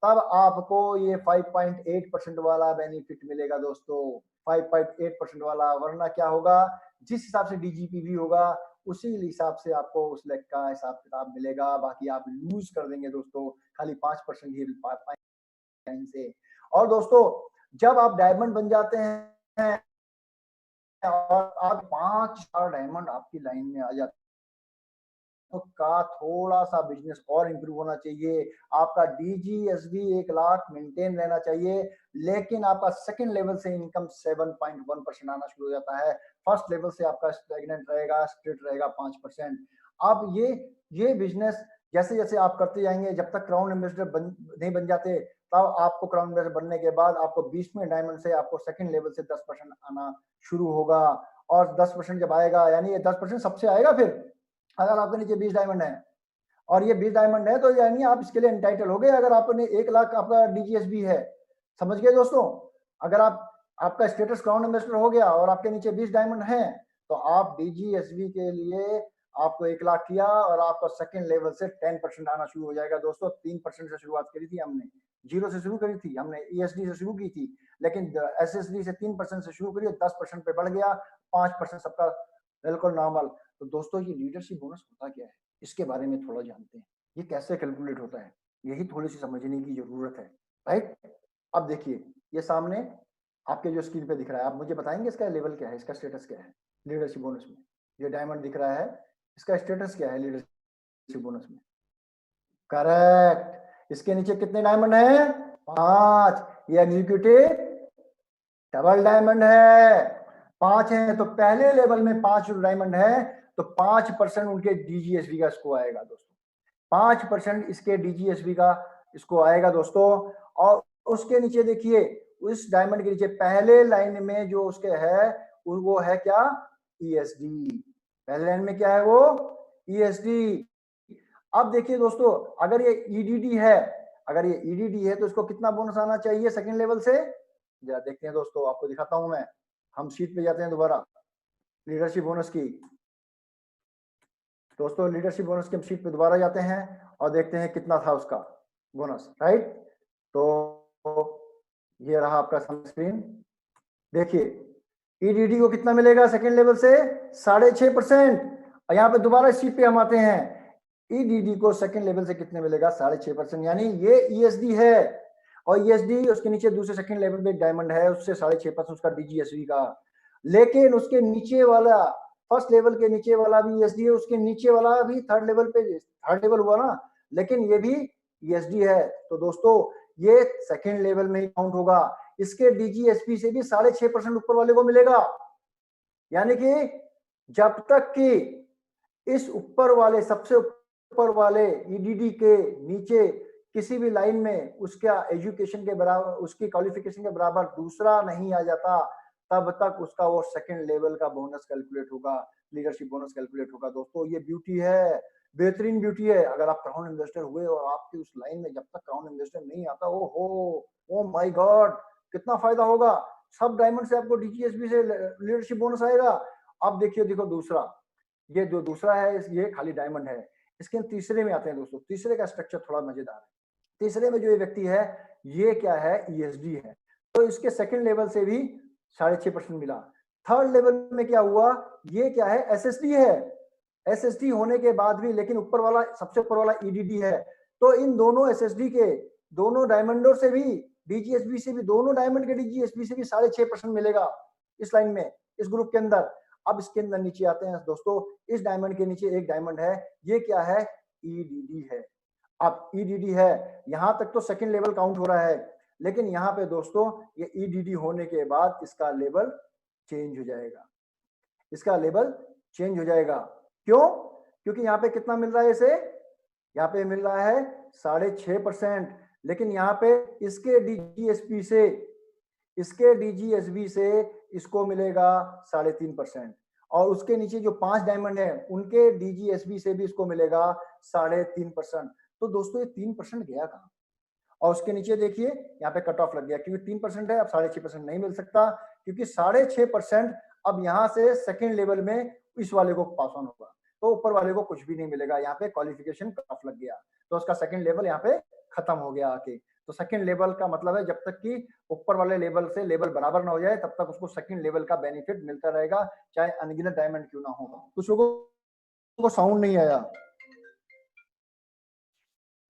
तब आपको ये 5.8% वाला बेनिफिट मिलेगा दोस्तों, 5.8% वाला। वरना क्या होगा, जिस हिसाब से डीजीपीवी होगा उसी हिसाब से आपको उस लेग का हिसाब किताब मिलेगा। बाकी आप लूज कर देंगे दोस्तों, खाली 5% ही पाइपलाइन से। और दोस्तों जब आप डायमंड बन जाते हैं और आप 5 स्टार डायमंड आपकी लाइन में आ जाते हैं का थोड़ा सा बिजनेस और इंप्रूव होना चाहिए। आपका डीजीएसबी 1 लाख मेंटेन रहना चाहिए, लेकिन आपका सेकंड लेवल से इनकम 7.1% आना शुरू हो जाता है। फर्स्ट लेवल से आपका स्टेगनेंट रहेगा, स्ट्रेट रहेगा 5%। अब ये बिजनेस जैसे जैसे आप करते जाएंगे, जब तक क्राउन एम्बेसडर नहीं बन जाते तब आपको क्राउन एम्बेसडर बनने के बाद आपको 20वें डायमंड से आपको सेकंड लेवल से 10% आना शुरू होगा। और 10% जब आएगा, यानी ये 10% सबसे आएगा। फिर अगर आपके नीचे 20 डायमंड है और ये 20 डायमंड है तो यानी आप इसके लिए एंटाइटल हो गए, अगर आपने 1 लाख आपका डीजीएसबी है। समझ गए दोस्तों, अगर आपका स्टेटस क्राउन एम्बेसडर हो गया और आपके नीचे 20 डायमंड है तो आप डीजीएसबी के लिए आपको 1 लाख किया और आपका सेकंड लेवल से 10% आना शुरू हो जाएगा दोस्तों। 3% से शुरुआत करी थी हमने, 0 से शुरू करी थी हमने, ईएसडी से शुरू की थी, लेकिन एसएसडी से 3% से शुरू करी, 10% पे बढ़ गया, 5% सबका बिल्कुल नॉर्मल। तो दोस्तों ये लीडरशिप बोनस होता क्या है, इसके बारे में थोड़ा जानते हैं, ये कैसे कैलकुलेट होता है, यही थोड़ी सी समझने की जरूरत है, राइट। अब देखिए ये सामने आपके जो स्क्रीन पे दिख रहा है, आप मुझे बताएंगे इसका लेवल क्या है, इसका स्टेटस क्या है लीडरशिप बोनस में। ये डायमंड दिख रहा है, इसका स्टेटस क्या है लीडरशिप बोनस में, करेक्ट। इसके नीचे कितने डायमंड है, 5। ये एग्जीक्यूटिव डबल डायमंड है, 5 है तो पहले लेवल में 5 डायमंड है तो 5% उनके डीजीएसबी का इसको आएगा दोस्तों, 5% इसके डीजीएसबी का इसको आएगा दोस्तों। और उसके नीचे देखिए, उस डायमंड के नीचे पहले लाइन में जो उसके है वो है क्या, ईएसडी। पहले लाइन में क्या है वो, ईएसडी। अब देखिए दोस्तों, अगर ये ईडीडी है, अगर ये ईडीडी है तो इसको कितना बोनस आना चाहिए सेकंड लेवल से, जरा देखते हैं दोस्तों, आपको दिखाता हूं मैं। हम शीट पे जाते हैं दोबारा लीडरशिप बोनस की, दोस्तों लीडरशिप बोनस के शीट पे दोबारा जाते हैं और देखते हैं कितना था उसका बोनस, राइट। तो ये रहा आपका स्क्रीन, देखिए ईडीडी को कितना मिलेगा सेकंड लेवल से, 6.5%। और यहाँ पे दोबारा शीट पे हम आते हैं, ईडीडी को सेकंड लेवल से कितने मिलेगा, 6.5%। यानी ये ईएसडी है और ईएसडी उसके नीचे दूसरे सेकंड लेवल पे डायमंड है, उससे 6.5% उसका डीजीएसवी का। लेकिन उसके नीचे वाला फर्स्ट लेवल के नीचे वाला भी ईएसडी है, उसके नीचे वाला भी थर्ड लेवल पे, थर्ड लेवल हुआ ना, लेकिन ये भी ईएसडी है। तो दोस्तों ये सेकंड लेवल में ही काउंट होगा, इसके डीजीएसपी से भी 6.5% ऊपर वाले को मिलेगा। यानी कि जब तक कि इस ऊपर वाले, सबसे ऊपर वाले ईडीडी के नीचे किसी भी लाइन में उसका एजुकेशन के बराबर, उसकी क्वालिफिकेशन के बराबर दूसरा नहीं आ जाता, तब तक उसका वो सेकंड लेवल का बोनस कैलकुलेट होगा, लीडरशिप बोनस कैलकुलेट होगा। दोस्तों ये ब्यूटी है, बेहतरीन ब्यूटी है। अगर आप क्राउन इन्वेस्टर हुए और आपकी उस लाइन में जब तक क्राउन इन्वेस्टर नहीं आता, ओ माय गॉड, कितना फायदा होगा। सब डायमंड से आपको डीजीएसबी से लीडरशिप बोनस आएगा। अब देखिए, देखो दूसरा, ये जो दूसरा है ये खाली डायमंड है। इसके तीसरे में आते हैं दोस्तों। तीसरे का स्ट्रक्चर थोड़ा मजेदार है। तीसरे में जो ये व्यक्ति है, ये क्या है, ईएसडी है। तो इसके सेकंड लेवल से भी 6.5% मिला। थर्ड लेवल में क्या हुआ, ये क्या है, एसएसडी है। एसएसडी होने के बाद भी लेकिन ऊपर वाला, सबसे ऊपर वाला ईडीडी है। तो इन दोनों एसएसडी के, दोनों डायमंडों से भी, डीजीएसबी से भी, दोनों डायमंड के डीजीएसबी से भी 6.5% मिलेगा इस लाइन में, इस ग्रुप के अंदर। अब इसके अंदर नीचे आते हैं दोस्तों, इस डायमंड के नीचे एक डायमंड है, ये क्या है, ईडीडी है। अब ईडीडी है, यहां तक तो सेकंड लेवल काउंट हो रहा है, लेकिन यहां पे दोस्तों ये ईडीडी होने के बाद इसका लेवल चेंज हो जाएगा, इसका लेवल चेंज हो जाएगा। क्यों? क्योंकि यहाँ पे कितना मिल रहा है इसे, यहाँ पे मिल रहा है 6.5%, लेकिन यहाँ पे इसके डीजीएसपी से, इसके डीजीएसबी से इसको मिलेगा 3.5%, और उसके नीचे जो 5 डायमंड है उनके डीजीएसबी से भी इसको मिलेगा 3.5%। तो दोस्तों ये 3% गया कहाँ? और उसके नीचे देखिए यहाँ पे कट ऑफ लग गया, क्योंकि 3% है, अब 6.5% नहीं मिल सकता, क्योंकि 6.5% अब यहाँ से सेकेंड लेवल में इस वाले को पास ऑन होगा, तो ऊपर वाले को कुछ भी नहीं मिलेगा। यहाँ पे क्वालिफिकेशन कट ऑफ लग गया, तो उसका सेकेंड लेवल यहाँ पे खत्म हो गया आके। तो सेकेंड लेवल का मतलब है जब तक कि ऊपर वाले लेवल से लेवल बराबर ना हो जाए, तब तक उसको सेकेंड लेवल का बेनिफिट मिलता रहेगा, चाहे अनगिनत डायमंड क्यों ना हो। कुछ लोगों को साउंड नहीं आया,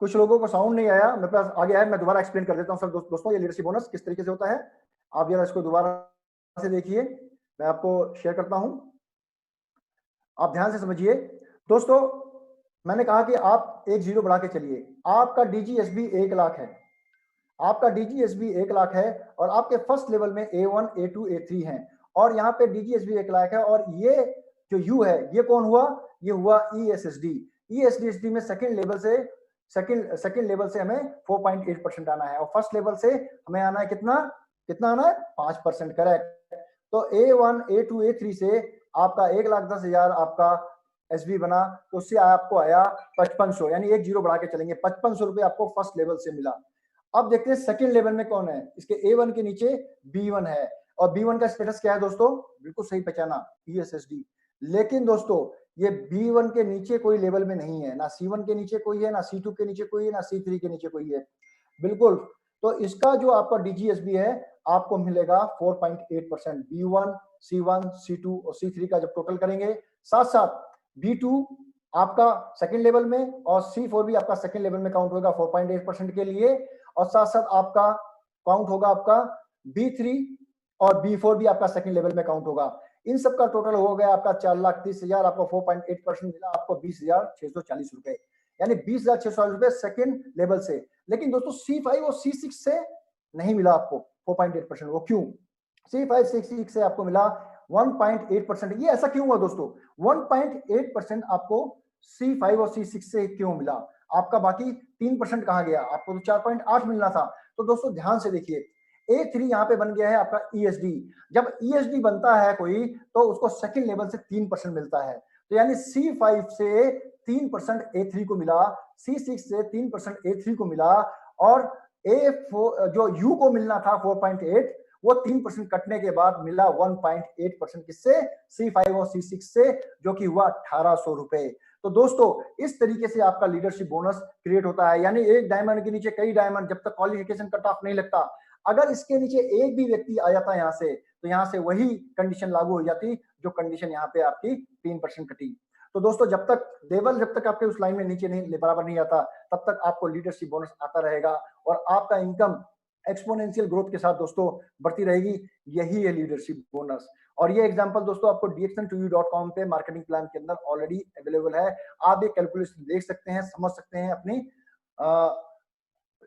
कुछ लोगों को साउंड नहीं आया, मेरे पास आ गया है, मैं दोबारा एक्सप्लेन कर देता हूं। सर दोस्तों ये लीडरशिप बोनस किस तरीके से होता है, आप जरा इसको दोबारा से देखिए, मैं आपको शेयर करता हूं, आप ध्यान से समझिए। दोस्तों मैंने कहा कि आप एक जीरो बढ़ा के चलिए, आपका डीजीएसबी 1 लाख है, आपका डीजीएसबी 1 लाख है, और आपके फर्स्ट लेवल में A1 A2 A3 हैं, और यहाँ पे डीजीएसबी 1 लाख है, और ये जो यू है ये कौन हुआ, ये हुआ ईएसएसडी। ईएसडी में सेकंड लेवल से, सेकंड लेवल से हमें 4.8% आना है, और फर्स्ट लेवल से हमें आना है कितना, कितना आना है, 5%, करेक्ट। तो A1 A2 A3 से आपका 1,10,000 आपका एसबी बना, तो उससे आपको आया 5500, यानी एक जीरो बढ़ा के चलेंगे, 5500 रुपए आपको फर्स्ट लेवल से मिला। अब देखते हैं सेकंड लेवल में कौन है, इसके A1 के नीचे B1 है, और B1 का स्टेटस क्या है दोस्तों, बिल्कुल सही पहचाना, ईएसएसडी। लेकिन दोस्तों ये B1 के नीचे कोई लेवल में नहीं है, ना C1 के नीचे कोई है, ना C2 के नीचे कोई है, ना C3 के नीचे कोई है, बिल्कुल। तो इसका जो आपका डीजीएसबी है आपको मिलेगा 4.8%, B1 C1 C2 और C3 का जब टोटल करेंगे, साथ साथ B2 आपका सेकंड लेवल में और C4 भी आपका सेकंड लेवल में काउंट होगा 4.8% के लिए, और साथ साथ आपका काउंट होगा आपका B3 और B4 भी आपका सेकंड लेवल में काउंट होगा। इन सब का टोटल हो गया आपका 4,30,000, आपको 4.8% मिला, आपको 20,640 रुपए, यानी 20,640 रुपए सेकंड लेवल से। लेकिन दोस्तों C5 और C6 से नहीं मिला आपको 4.8%, वो क्यों? C5 C6 से आपको मिला 1.8%। ये ऐसा क्यों हुआ दोस्तों, 1.8% आपको C5 और C6 से क्यों मिला? आपका बाकी 3% कहां गया? आपको तो 4.8 मिलना था। तो दोस्तों ध्यान से देखिए, A3 यहाँ पे बन गया है आपका ESD। जब ESD बनता है कोई, तो उसको सेकंड लेवल से 3% मिलता है, तो यानी C5 से 3% A3 को मिला, C6 से 3% A3 को मिला, और A4 जो U को मिलना था 4.8, वो 3% कटने के बाद मिला 1.8% किससे, C5 और C6 से, जो कि हुआ 1,800 रुपए। तो दोस्तों इस तरीके से आपका लीडरशिप बोनस क्रिएट होता है, यानी एक डायमंड के नीचे कई डायमंड, जब तक क्वालिफिकेशन कट ऑफ नहीं लगता, अगर इसके नीचे एक भी व्यक्ति आ जाता यहाँ से, तो यहाँ से वही कंडीशन लागू हो जाती जो कंडीशन यहाँ पे आपकी 3% कटी। तो दोस्तों जब तक लेवल, जब तक आपके उस लाइन में नीचे नहीं, बराबर नहीं आता, तब तक आपको लीडरशिप बोनस आता रहेगा, और आपका इनकम एक्सपोनेंशियल ग्रोथ के साथ दोस्तों बढ़ती रहेगी। यही है लीडरशिप बोनस, और ये एग्जांपल दोस्तों आपको dxn2u.com पे मार्केटिंग प्लान के अंदर ऑलरेडी अवेलेबल है। आप ये कैलकुलेशन देख सकते हैं, समझ सकते हैं अपनी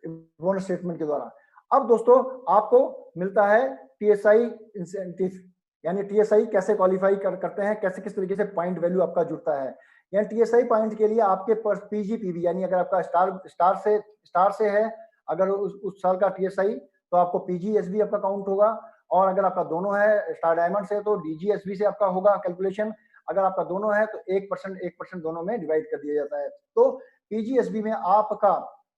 बोनस स्टेटमेंट के द्वारा। अब दोस्तों आपको मिलता है टीएसआई इंसेंटिव, यानी टीएसआई कैसे क्वालिफाई करते हैं, कैसे किस तरीके से पॉइंट वैल्यू आपका जुड़ता है। यानी टीएसआई पॉइंट के लिए आपके पीजीपीवी यानी अगर आपका स्टार से है, अगर उस साल का टीएसआई, तो आपको पीजीएसबी आपका काउंट होगा। और अगर आपका दोनों है स्टार डायमंड से, तो डीजीएसबी से आपका होगा कैलकुलेशन। अगर आपका दोनों है तो 1% दोनों में डिवाइड कर दिया जाता है। तो पीजीएसबी में आपका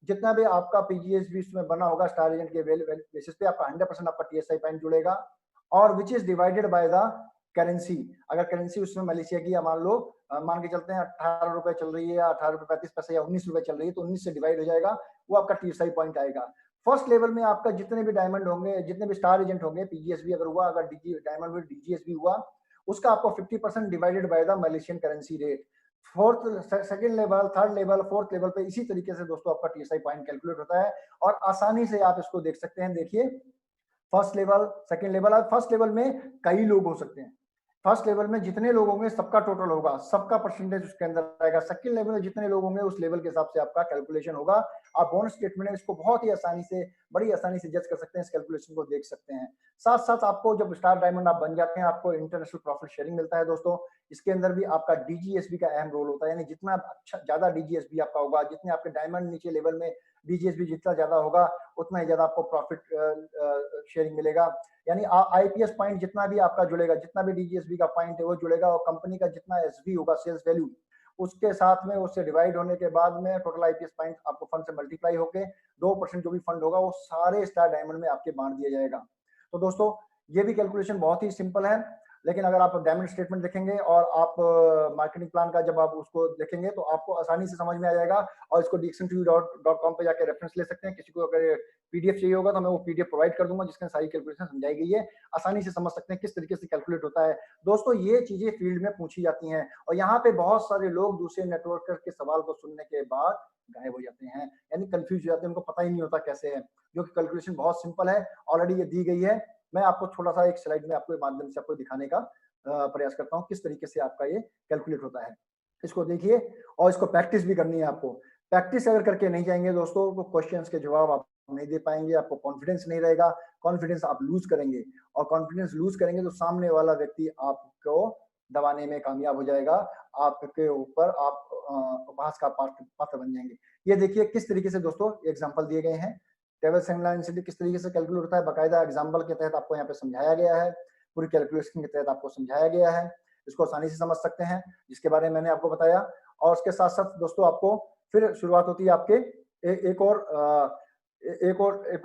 जितना भी आपका पीजीएसबी उसमें बना होगा स्टार एजेंट के बेसिस पे आपका 100% आपका टीएसआई पॉइंट जुड़ेगा। और which is divided by the currency. अगर करेंसी उसमें मलेशिया की मान लो मान के चलते हैं 18 रुपए चल रही है, या 18 रुपए 35 पैसे, या 19 रुपए चल रही है, तो 19 से डिवाइड हो जाएगा, वो आपका टीएसआई पॉइंट आएगा। फर्स्ट लेवल में आपका जितने भी डायमंड होंगे, जितने भी स्टार एजेंट होंगे, पीजीएसबी अगर हुआ, अगर डायमंड में डीजीएसबी हुआ, उसका आपको 50% divided by the Malaysian currency rate. Fourth, second level, third level, fourth level पे इसी तरीके से दोस्तों आपका टीएसआई पॉइंट कैलकुलेट होता है। और आसानी से आप इसको देख सकते हैं। देखिए, फर्स्ट लेवल, सेकंड लेवल, और फर्स्ट लेवल में कई लोग हो सकते हैं। फर्स्ट लेवल में जितने लोग होंगे सबका टोटल होगा, सबका परसेंटेज उसके अंदर आएगा। सेकंड लेवल में जितने लोग होंगे उस लेवल के हिसाब से आपका कैलकुलेशन होगा। आप बोनस स्टेटमेंट में इसको बहुत ही आसानी से, बड़ी आसानी से जज कर सकते हैं, इस कैलकुलेशन को देख सकते हैं। साथ साथ आपको जब स्टार डायमंड आप बन जाते हैं, आपको इंटरनेशनल प्रॉफिट शेयरिंग मिलता है दोस्तों। इसके अंदर भी आपका डीजीएसबी का अहम रोल होता है। यानी जितना अच्छा ज्यादा डीजीएसबी आपका होगा, जितने आपके डायमंड नीचे लेवल में डीजीएसबी जितना ज्यादा होगा, उतना ही ज्यादा आपको प्रॉफिट शेयरिंग मिलेगा। यानी आईपीएस पॉइंट जितना भी आपका जुड़ेगा, जितना भी डीजीएसबी का पॉइंट है वो जुड़ेगा, और कंपनी का जितना एसवी होगा, सेल्स वैल्यू, उसके साथ में उससे डिवाइड होने के बाद में टोटल आईपीएस पॉइंट आपको फंड से मल्टीप्लाई होके 2% जो भी फंड होगा वो सारे स्टार डायमंड में आपके बांट दिया जाएगा। तो दोस्तों ये भी कैलकुलेशन बहुत ही सिंपल है। लेकिन अगर आप डायमंड स्टेटमेंट देखेंगे और आप मार्केटिंग प्लान का जब आप उसको देखेंगे तो आपको आसानी से समझ में आ जाएगा। और इसको dxntv.com पे जाकर रेफरेंस ले सकते हैं। किसी को अगर पीडीएफ चाहिए होगा तो मैं वो पीडीएफ प्रोवाइड कर दूंगा, जिसमें सारी कैलकुलेशन समझाई गई है। आसानी से समझ सकते हैं किस तरीके से कैलकुलेट होता है। दोस्तों ये चीजें फील्ड में पूछी जाती हैं, और यहाँ पे बहुत सारे लोग दूसरे नेटवर्कर के सवाल को सुनने के बाद गायब हो जाते हैं, यानी कंफ्यूज हो जाते हैं, उनको पता ही नहीं होता कैसे है। जो कि कैलकुलेशन बहुत सिंपल है, ऑलरेडी ये दी गई है। मैं आपको थोड़ा सा एक स्लाइड में आपको माध्यम से आपको दिखाने का प्रयास करता हूँ किस तरीके से आपका ये कैलकुलेट होता है। इसको देखिए, और इसको प्रैक्टिस भी करनी है आपको। प्रैक्टिस अगर करके नहीं जाएंगे दोस्तों तो क्वेश्चंस के जवाब आप नहीं दे पाएंगे, आपको कॉन्फिडेंस नहीं रहेगा, कॉन्फिडेंस आप लूज करेंगे, और कॉन्फिडेंस लूज करेंगे तो सामने वाला व्यक्ति आपको दबाने में कामयाब हो जाएगा, आपके ऊपर आप उपहास का पात्र बन जाएंगे। ये देखिए किस तरीके से दोस्तों एग्जाम्पल दिए गए हैं। टेबल सेंसिटिविटी किस तरीके से कैलकुलेट होता है, बाकायदा एग्जाम्पल के तहत आपको यहाँ पे समझाया गया है, पूरी कैलकुलेशन के तहत आपको समझाया गया है। इसको आसानी से समझ सकते हैं, जिसके बारे में मैंने आपको बताया। और उसके साथ साथ दोस्तों आपको फिर शुरुआत होती है आपके एक और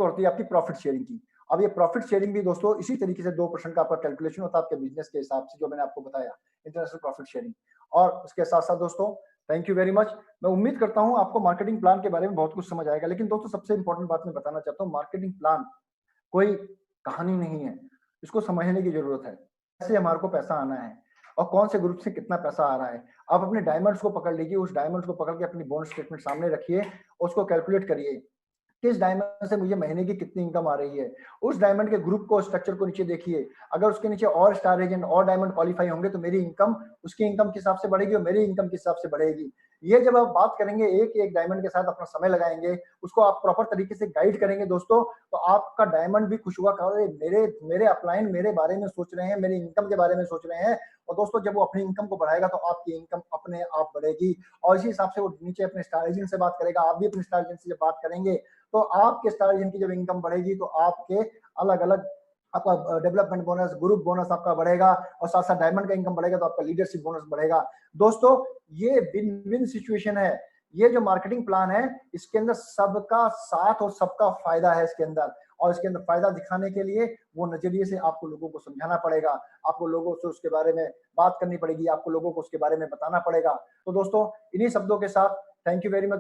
होती है आपकी प्रॉफिट शेयरिंग की। अब ये प्रॉफिट शेयरिंग भी दोस्तों इसी तरीके से 2% का आपका कैलकुलेशन होता है आपके बिजनेस के हिसाब से, जो मैंने आपको बताया, इंटरनेशनल प्रॉफिट शेयरिंग। और उसके साथ साथ दोस्तों थैंक यू वेरी मच। मैं उम्मीद करता हूं आपको मार्केटिंग प्लान के बारे में बहुत कुछ समझ आएगा। लेकिन दोस्तों सबसे इंपॉर्टेंट बात मैं बताना चाहता हूँ, मार्केटिंग प्लान कोई कहानी नहीं है, इसको समझने की जरूरत है। कैसे हमारे को पैसा आना है और कौन से ग्रुप से कितना पैसा आ रहा है। आप अपने डायमंड्स को पकड़ लीजिए, उस डायमंड्स को पकड़ के अपनी बोनस स्टेटमेंट सामने रखिए, उसको कैलकुलेट करिए किस डायमंड से मुझे महीने की कितनी इनकम आ रही है। उस डायमंड के ग्रुप को, स्ट्रक्चर को नीचे देखिए, अगर उसके नीचे और स्टार एजेंट और डायमंड क्वालिफाई होंगे तो मेरी इनकम उसकी इनकम के हिसाब से बढ़ेगी और मेरी इनकम के हिसाब से बढ़ेगी। ये जब आप बात करेंगे, एक एक डायमंड के साथ अपना समय लगाएंगे, उसको आप प्रॉपर तरीके से गाइड करेंगे दोस्तों, तो आपका डायमंड भी खुश हुआ, कहा मेरे मेरे अपलाइन मेरे बारे में सोच रहे हैं, मेरी इनकम के बारे में सोच रहे हैं। और दोस्तों जब वो अपनी इनकम को बढ़ाएगा तो आपकी इनकम अपने आप बढ़ेगी, और इसी हिसाब से वो नीचे अपने स्टार एजेंट से बात करेगा, आप भी अपने स्टार एजेंट से जब बात करेंगे तो आपके स्टार एजेंट की जब इनकम बढ़ेगी तो आपके अलग अलग आपका डेवलपमेंट बोनस, ग्रुप बोनस आपका बढ़ेगा, और साथ साथ डायमंड का इनकम बढ़ेगा तो आपका लीडरशिप बोनस बढ़ेगा। दोस्तों ये विन विन सिचुएशन है। ये जो मार्केटिंग प्लान है इसके अंदर सबका साथ और सबका फायदा है इसके अंदर, और इसके अंदर फायदा दिखाने के लिए वो नजरिए से आपको लोगों को समझाना पड़ेगा, आपको लोगों से उसके बारे में बात करनी पड़ेगी, आपको लोगों को उसके बारे में बताना पड़ेगा। तो दोस्तों इन्हीं शब्दों के साथ थैंक यू वेरी मच।